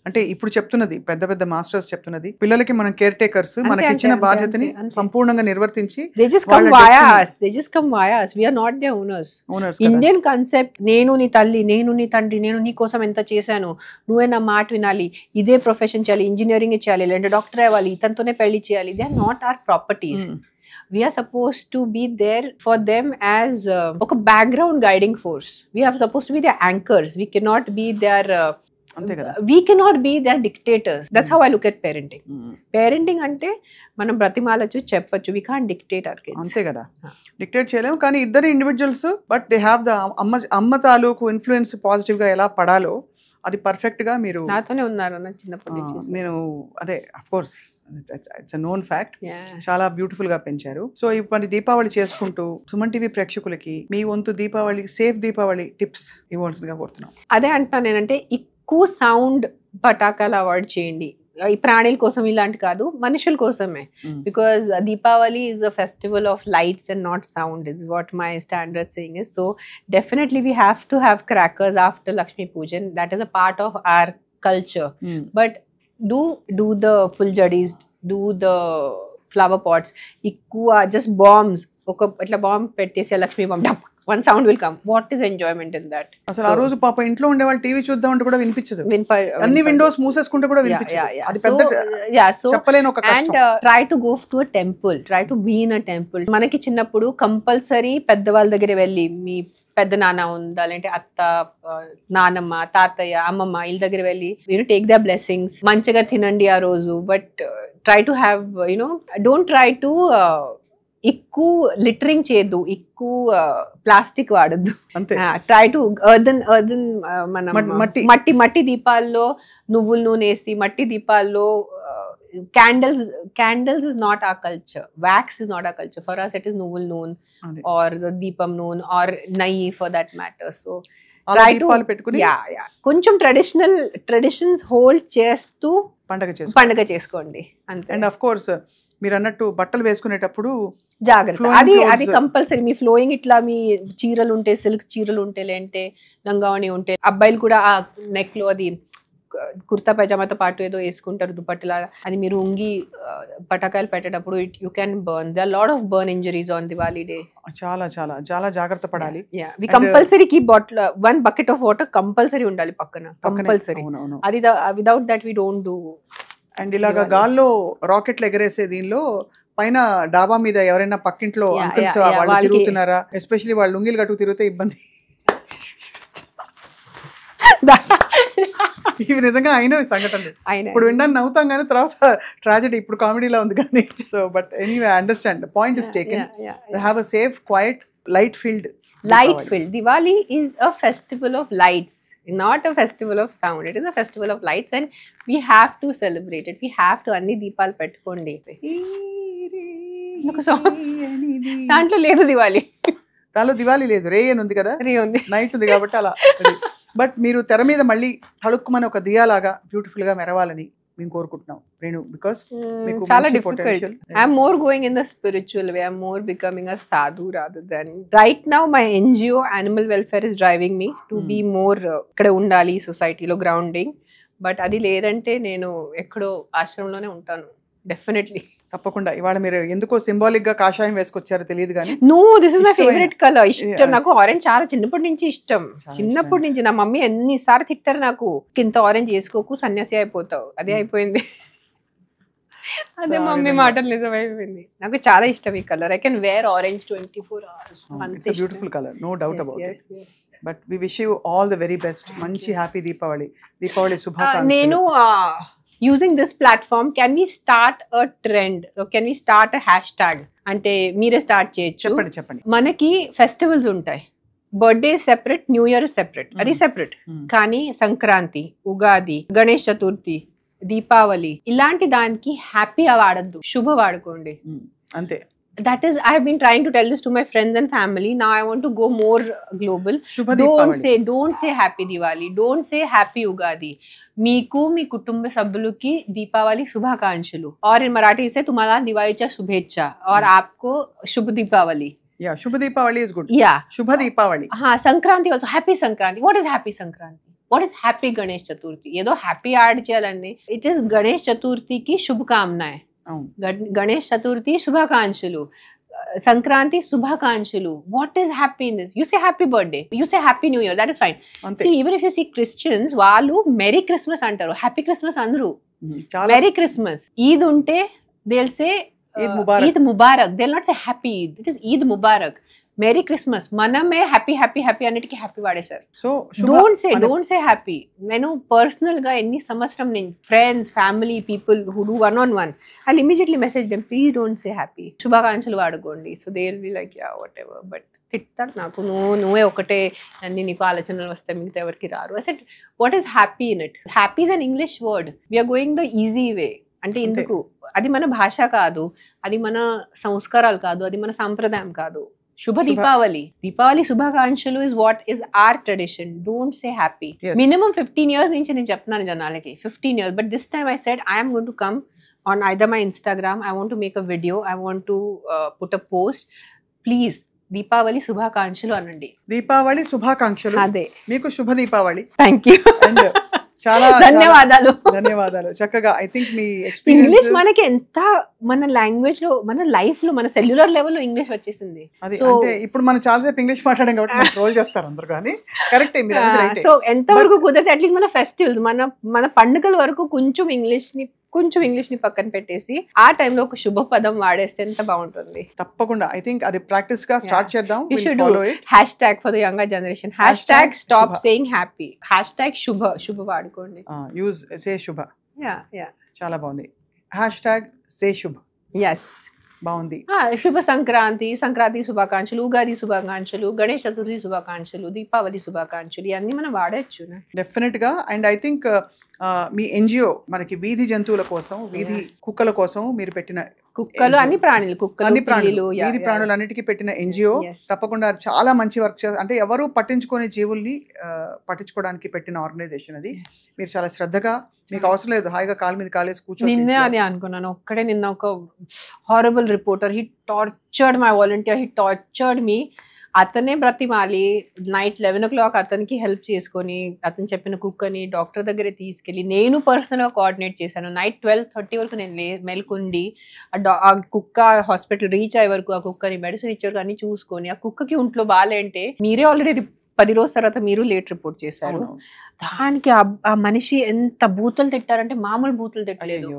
అంటే ఇప్పుడు చెప్తున్నది పెద్ద పెద్ద మాస్టర్స్ చెప్తున్నది పిల్లలకి మనం కేర్ టేకర్స్, మనకి ఇచ్చిన బాధ్యతని సంపూర్ణంగా నిర్వర్తించి they just come via us. They just come via us. We are not their owners. Indian concept, నేను నీ తల్లి, నేను నీ తండ్రి, నేను నీ కోసం ఎంత చేశాను, నువ్వే నా మాట వినాలి, ఇదే ప్రొఫెషన్ చేయాలి, ఇంజనీరింగ్ చేయాలి, లేదంటే డాక్టర్ అవ్వాలి, ఇతనితోనే పెళ్లి చేయాలి. They are not our properties. We are supposed to be there for them as a background guiding force. We are supposed to be their anchors. We cannot be their we cannot be their dictators. That's how I look at parenting. Parenting అంటే మనం బ్రతిమాలచ్చు, చెప్పచ్చు. We can't dictate our kids. అంతే కదా, డిక్టేట్ చేయలేము. కానీ ఇద్దరు individuals, but they have the అమ్మ తాలూకు ఇన్ఫ్లుయెన్స్ పాజిటివ్ గా ఎలా పడాలో అది పర్ఫెక్ట్ గా మీరు నాతోనే ఉన్నారు అన్న చిన్నప్పటి నుంచి. నేను అదే of course it's a known fact. చాలా బ్యూటిఫుల్ గా పెంచారు. సో ఇప్పుడు దీపావళి చేసుకుంటూ సుమన్ టీవీ ప్రేక్షకులకి మీ వంతు దీపావళి సేఫ్ దీపావళి టిప్స్ ఇవ్వాల్సిందిగా కోరుతున్నాం. అదే అంటున్నాను నేనంటే ఎక్కువ సౌండ్ పటాకాలు అవాయిడ్ చేయండి. ఈ ప్రాణుల కోసం ఇలాంటి కాదు, మనుషుల కోసమే. Because Deepavali is a festival of lights and not sound is what my standard saying is. So definitely we have to have crackers after Lakshmi Pujan. That is a part of our culture. But do the full jadis, do the flower pots. ఎక్కువ జస్ట్ బాంబ్స్, ఒక ఇట్లా బాంబ్ పెట్టేసి లక్ష్మీ బాంబ్ డప్, one sound will come. What is enjoyment in that? అసలు ఆ రోజు పాప ఇంట్లో ఉండే వాళ్ళు టీవీ చూద్దాం అంటే కూడా వినిపించదు. అన్ని విండోస్ మూసేసుకుంటే కూడా వినిపించదు. అది పెద్ద చెప్పలేని ఒక కష్టం. And try to go to a temple. Try to be in a temple. మనకి చిన్నప్పుడు కంపల్సరీ పెద్దవాళ్ళ దగ్గర వెళ్ళి, మీ పెద్ద నాన్న ఉందా, లేదంటే అత్త, నానమ్మ, తాతయ్య, అమ్మమ్మ వీళ్ళ దగ్గర వెళ్ళి టేక్ ద బ్లెస్సింగ్స్. మంచిగా తినండి ఆ రోజు. But try to have don't try to ఎక్కువ లిటరింగ్ చేయొద్దు, ఎక్కువ ప్లాస్టిక్ వాడద్దు. ట్రై టు ఎర్దన్ మనం మట్టి దీపాల్లో నువ్వుల నూనె వేసి, మట్టి దీపాల్లో candles is not our culture. Wax is not our culture. For us it is nuvul noon or the deepam noon or nayi for that matter. So try to కొంచెం traditions hold చేస్తూ పండగ చేసుకోండి అంతే. అండ్ ఆఫ్ కోర్స్ మీరు అన్నట్టు బట్టలు వేసుకునేటప్పుడు జాగ్రత్త, అది కంపల్సరీ. మీ ఫ్లోయింగ్ ఇట్లా మీ చీరలు ఉంటే, సిల్క్ చీరలు ఉంటే, లేదంటే లంగావణి ఉంటే, అబ్బాయిలు కూడా ఆ నెక్ లో అది కుర్తా పైజామాతో పాటు ఏదో వేసుకుంటారు దుపట్టలా. అది మీరు ఉంగి పటాకాయలు పెట్టేటప్పుడు you can burn. They are lot of burn injuries on Diwali day. చాలా చాలా చాలా జాగ్రత్త పడాలి. We compulsory keep bottle, 1 bucket of water compulsory ఉండాలి పక్కన, కంపల్సరీ. అది without that we don't do. And ఇలాగా గాల్లో రాకెట్లు ఎగరేసే దీనిలో పైన డాబా మీద ఎవరైనా పక్కింట్లో అంకుల్స్ వాళ్ళు తిరుగుతున్నారా, ఎస్పెషల్లీ వాళ్ళు లుంగిలు కట్టుకు తిరిగితే ఇబ్బంది. ఇవి నిజంగా అయిన సంఘటనలు. ఇప్పుడు వినడానికి నవ్వుతాం కానీ తర్వాత ట్రాజెడీ, ఇప్పుడు కామెడీలా ఉంది కానీ. So but anyway I understand the point is taken. They have a safe, quiet, light filled Diwali is a festival of lights, not a festival of sound. It is a festival of lights and we have to celebrate it. We have to anni దీపాలు పెట్టుకోండి. దాంట్లో లేదు దివాలి, దానిలో దివాలి లేదు, రే అని ఉంది కదా, రే ఉంది, నైట్ ఉంది కాబట్టి అలా. బట్ మీరు తెర మీద మళ్ళీ తళుక్కుమని ఒక దియాలాగా బ్యూటిఫుల్ గా మెరవాలని మేము కోరుకుంటున్నాం రేణు, బికాస్ చాలా difficult. I'm more going in the spiritual way. I'm more becoming a sadhu rather than right now my NGO animal welfare is driving me to be more ఇక్కడ ఉండాలి సొసైటీలో గ్రౌండింగ్. బట్ అది లేదంటే నేను ఎక్కడో ఆశ్రమంలోనే ఉంటాను డెఫినెట్లీ. తప్పకుండా. ఇవాళ మీరు ఎందుకో సింబాలిక్ గా కాషాయం వేసుకొచ్చారో తెలియదు కానీ no, this is my favourite colour. ఇష్టం నాకు ఆరెంజ్, చాలా చిన్నప్పటి నుంచి ఇష్టం. చిన్నప్పటి నుంచి నా మమ్మీ ఎన్నిసార్లు తిట్టారు నాకు, ఇంత ఆరెంజ్ వేసుకోకు సన్యాసి అయిపోతావు. అదే అయిపోయింది. అదే మమ్మీ మాటలు నిజమైపోయింది. నాకు చాలా ఇష్టం ఈ colour. I can wear orange 24 hours. It's a beautiful colour, no doubt about it. But we wish you all the very best. మంచి హ్యాపీ దీపావళి. దీపావళి శుభాకాంక్షలు. నేను using this platform, can we start a trend, or can we start a hashtag? అంటే మీరే స్టార్ట్ చేయొచ్చు. చెప్పండి. మనకి ఫెస్టివల్స్ ఉంటాయి, birthday separate, new year separate, అది సెపరేట్. కానీ సంక్రాంతి, ఉగాది, గణేష్ చతుర్థి, దీపావళి ఇలాంటి దానికి హ్యాపీ వాడద్దు, శుభ వాడుకోండి అంతే. That is, I have been trying to tell this to my friends and family. Now I want to go more global. Don't say happy Diwali. Don't say happy Ugadi. మీకు మీ కుటుంబ సభ్యులకి దీపావళి శుభాకాంక్షలు. और in Marathi से तुम्हाला दिवाळीच्या शुभेच्छा और आपको शुभ Deepawali. Yeah, Shubh Deepawali is good. Yeah. शुभ दीपावली. हाँ, Sankranti also. Happy Sankranti. What is happy Sankranti? What is happy Ganesh Chaturthi? ఏదో హ్యాపీ యాడ్ చేయాలండి. It is గణేష్ చతుర్థికి శుభకామనాయ్. గణేష్ చతుర్థి శుభాకాంక్షలు, సంక్రాంతి శుభాకాంక్షలు. What is happy in this? You say happy birthday, you say happy New Year, that is fine. See, even if you see Christians, వాళ్ళు మెరీ క్రిస్మస్ అంటారు, హ్యాపీ క్రిస్మస్ అందరూ. Merry Christmas. ఈద్ ఉంటే they will say Eid Mubarak. They will not say happy Eid, it is Eid Mubarak. Merry Christmas. మనమే హ్యాపీ హ్యాపీ హ్యాపీ అన్నిటికీ హ్యాపీ వాడేశారు. So don't say happy. నేను పర్సనల్ గా ఎన్ని సంవత్సరం నేను friends, family, people who do 1-on-1, I immediately message them, please don't say happy. శుభాకాంక్షలు వాడుకోండి. So they will be like yeah whatever. But తిట్టారు నాకు, నువ్వే ఒకటే అన్ని నీకు ఆలోచనలు వస్తాయి, మిగతా ఎవరికి రారు. I said what is happy in it? Happy is an English word. We are going the easy way. అంటే ఎందుకు? అది మన భాష కాదు, అది మన సంస్కారాలు కాదు, అది మన సంప్రదాయం కాదు. శుభ దీపావళి. దీపావళి శుభాకాంక్షలు is what is our tradition. Don't say happy. Yes. Minimum 15 years నుంచి నేను చెప్తున్నాను జనాలకి, 15 years. But this time I said I am going to come on either my Instagram. I want to make a video. I want to put a post. Please, Deepavali శుభాకాంక్షలు అనండి. దీపావళి శుభాకాంక్షలు. అదే. మీకు శుభ దీపావళి. Thank you. చాలా ధన్యవాదాలు. చక్కగా. ఐ థింక్ మీ ఇంగ్లీష్ మనకి ఎంత, మన లాంగ్వేజ్ లో, మన లైఫ్ లో, మన సెల్యులర్ లెవెల్ లో ఇంగ్లీష్ వచ్చేసింది. సో ఇప్పుడు మనం చాలాసేపు ఇంగ్లీష్ మాట్లాడాం కాబట్టి ట్రోల్ చేస్తారు అందరూ, కానీ కరెక్ట్. సో ఎంత వరకు కుదిరితే అట్లీస్ట్ మన ఫెస్టివల్స్, మన పండుగల వరకు కొంచెం ఇంగ్లీష్ ని పక్కన పెట్టేసి ఆ టైంలో ఒక శుభ పదం వాడేస్తే ఎంత బాగుంటుంది. తప్పకుండా. ఐ థింక్ అది ప్రాక్టీస్ గా స్టార్ట్ చేద్దాం. Hashtag for the younger generation. Hashtag stop saying happy. Hashtag శుభ వాడుకోండి. యూజ్ సే శుభ. యా చాలా బాగుంది. హ్యాష్ట్యాగ్ సే శుభ. ఎస్, బాగుంది. శుభ సంక్రాంతి శుభాకాంక్షలు, ఉగాది శుభాకాంక్షలు, గణేష్ చతుర్థి శుభాకాంక్షలు, దీపావళి శుభాకాంక్షలు, ఇవన్నీ మనం వాడచ్చు డెఫినెట్ గా. And I think me NGO మనకి వీధి జంతువుల కోసం, వీధి కుక్కల కోసం మీరు పెట్టిన, కుక్కలు అన్ని ప్రాణులు, వీధి ప్రాణులన్నిటికీ పెట్టిన ఎన్జిఓ తప్పకుండా చాలా మంచి వర్క్ చేస్తారు. అంటే ఎవరు పట్టించుకునే జీవుల్ని పట్టించుకోవడానికి పెట్టిన ఆర్గనైజేషన్ అది. మీరు చాలా శ్రద్ధగా, మీకు అవసరం లేదు, హాయిగా కాలు మీద కాలేసి కూర్చొని. నిన్నే అది అనుకున్నాను ఒక్కడే. నిన్న ఒక horrible reporter, he tortured my volunteer, he tortured me. అతనే బ్రతిమాలి నైట్ 11 o'clock అతనికి హెల్ప్ చేసుకొని, అతను చెప్పిన కుక్కని డాక్టర్ దగ్గర తీసుకెళ్ళి నేను పర్సనల్గా కోఆర్డినేట్ చేశాను. నైట్ 12:30 వరకు నేను మేల్కొండి ఆ కుక్క హాస్పిటల్ రీచ్ అయ్యే వరకు, ఆ కుక్కని మెడిసిన్ ఇచ్చే వరకు అన్ని చూసుకొని, ఆ కుక్కకి ఒంట్లో బాగాలంటే మీరే ఆల్రెడీ 10 రోజుల తర్వాత మీరు లేట్ రిపోర్ట్ చేశారు. దానికి ఆ మనిషి ఎంత బూతులు తిట్టారంటే మామూలు బూతులు తిట్టలేదు.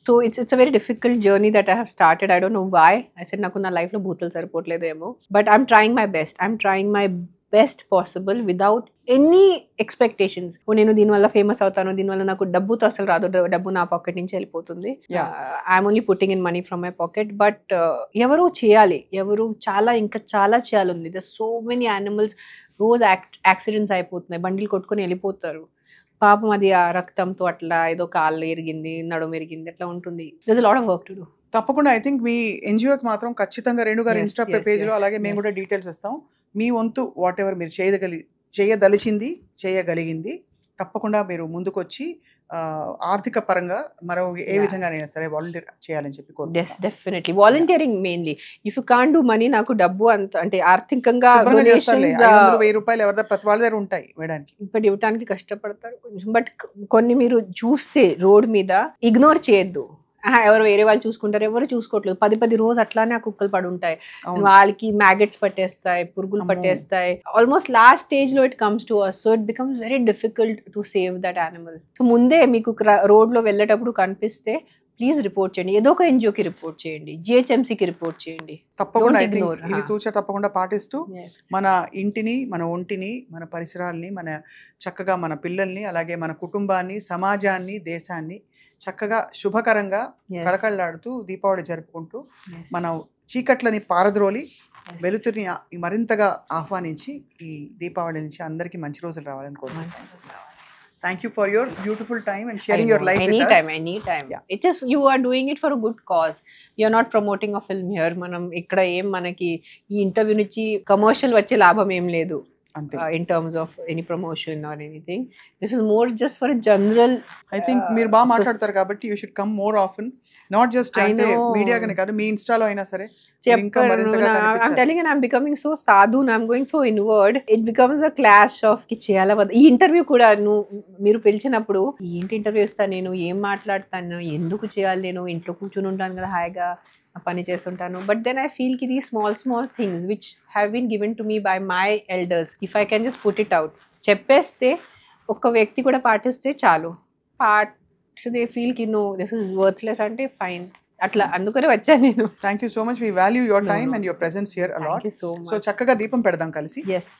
So it's a very difficult journey that I have started. I don't know why. I said నాకు నా లైఫ్లో బూతులు సరిపోవట్లేదేమో. But I'm trying my best. I'm trying my best possible without any expectations. నేను దీనివల్ల ఫేమస్ అవుతాను, దీనివల్ల నాకు డబ్బుతో అసలు రాదు, డబ్బు నా పాకెట్ నుంచి వెళ్ళిపోతుంది. I'm only putting in money from my pocket. But ఎవరు చేయాలి, ఇంకా చాలా చేయాలి. దర్ సో మెనీ యానిమల్స్ రోజు యాక్సిడెంట్స్ అయిపోతున్నాయి, బండిలు కొట్టుకొని వెళ్ళిపోతారు. పాపం అది ఆ రక్తంతో అట్లా ఏదో కాళ్ళు ఎరిగింది, నడుము ఎరిగింది, అట్లా ఉంటుంది. there's a lot of work to do. తప్పకుండా. ఐ థింక్ మీ ఎన్జిఓకి మాత్రం ఖచ్చితంగా రేణు గారు ఇన్స్టా పేజ్ లో, అలాగే మేము కూడా డీటెయిల్స్ ఇస్తాం. మీ వంతు వాట్ ఎవర్ మీరు చేయదలిచింది, చేయగలిగింది తప్పకుండా మీరు ముందుకొచ్చి ఆర్థిక పరంగా మరో ఏ విధంగానైనా సరే వాలంటీర్ చేయాలని చెప్పి కోరుకుంటున్నాను. Definitely volunteering mainly if you can do money నాకు డబ్బు అంత అంటే ఆర్థికంగా ₹1,000 ఎవరి ప్రతి వాళ్ళ దగ్గర ఉంటాయి వేయడానికి, ఇప్పుడు ఇవ్వడానికి కష్టపడతారు కొంచెం. బట్ కొన్ని మీరు చూస్తే రోడ్ మీద ఇగ్నోర్ చేయొద్దు. ఎవరు వేరే వాళ్ళు చూసుకుంటారు, ఎవరు చూసుకోవట్లేదు. 10 రోజు అట్లానే ఆ కుక్కలు పడి ఉంటాయి, వాళ్ళకి మ్యాగెట్స్ పట్టేస్తాయి, పురుగులు పట్టేస్తాయి. ఆల్మోస్ట్ లాస్ట్ స్టేజ్ లో it comes to us, so it becomes very difficult to save that animal. So ముందే మీకు రోడ్ లో వెళ్ళేటప్పుడు కనిపిస్తే ప్లీజ్ రిపోర్ట్ చేయండి. ఏదో ఒక ఎన్జిఓకి రిపోర్ట్ చేయండి, జిహెచ్ఎంసీకి రిపోర్ట్ చేయండి. తప్పకుండా ఇది తూచా తప్పకుండా పాటిస్తూ మన ఇంటిని, మన ఒంటిని, మన పరిసరాల్ని, మన చక్కగా మన పిల్లల్ని, అలాగే మన కుటుంబాన్ని, సమాజాన్ని, దేశాన్ని చక్కగా శుభకరంగా కళకళలాడుతూ దీపావళి జరుపుకుంటూ మన చీకట్లని పారద్రోలి వెలుతురిని మరింతగా ఆహ్వానించి ఈ దీపావళి నుంచి అందరికీ మంచి రోజులు రావాలని కోరుకుంటున్నాను. Thank you for your beautiful time and sharing your life with us. Anytime. Yeah. It is, you are doing it for a good cause. You are not promoting a film here. మనం ఇక్కడ ఏం మనకి ఈ ఇంటర్వ్యూ నుంచి కమర్షియల్ వచ్చే లాభం ఏం లేదు. In terms of any promotion or anything, this is more just for a general. I think మీరు బాగా మాట్లాడతారు కాబట్టి you should come more often, not just అంటే మీడియా గానే కాదు, మీ ఇన్స్టాలో అయినా సరే ఇంకా మరింతగా కనిపించాలి. I'm telling you, I'm becoming so sadhu and I'm going so inward. It becomes a clash of కి చేయాలా వద్దా. ఈ ఇంటర్వ్యూ కూడా మీరు పిలిచినప్పుడు ఏంటి ఇంటర్వ్యూ ఇస్తాను నేను, ఏం మాట్లాడతాను, ఎందుకు చేయాలి, నేను ఇంట్లో కూర్చుని ఉంటాను కదా హాయిగా పని చేస్తుంటాను. బట్ దెన్ ఐ ఫీల్ కి these small things which have been given to me by my elders, if I can just put it out, చెప్పేస్తే ఒక్క వ్యక్తి కూడా పాటిస్తే చాలు. దే ఫీల్ కి నో దిస్ ఇస్ వర్త్లెస్ అంటే ఫైన్, అట్లా అందుకనే వచ్చాను నేను. Thank you so much. We value your time and your presence here a lot. So చక్కగా దీపం పెడదాం కలిసి. ఎస్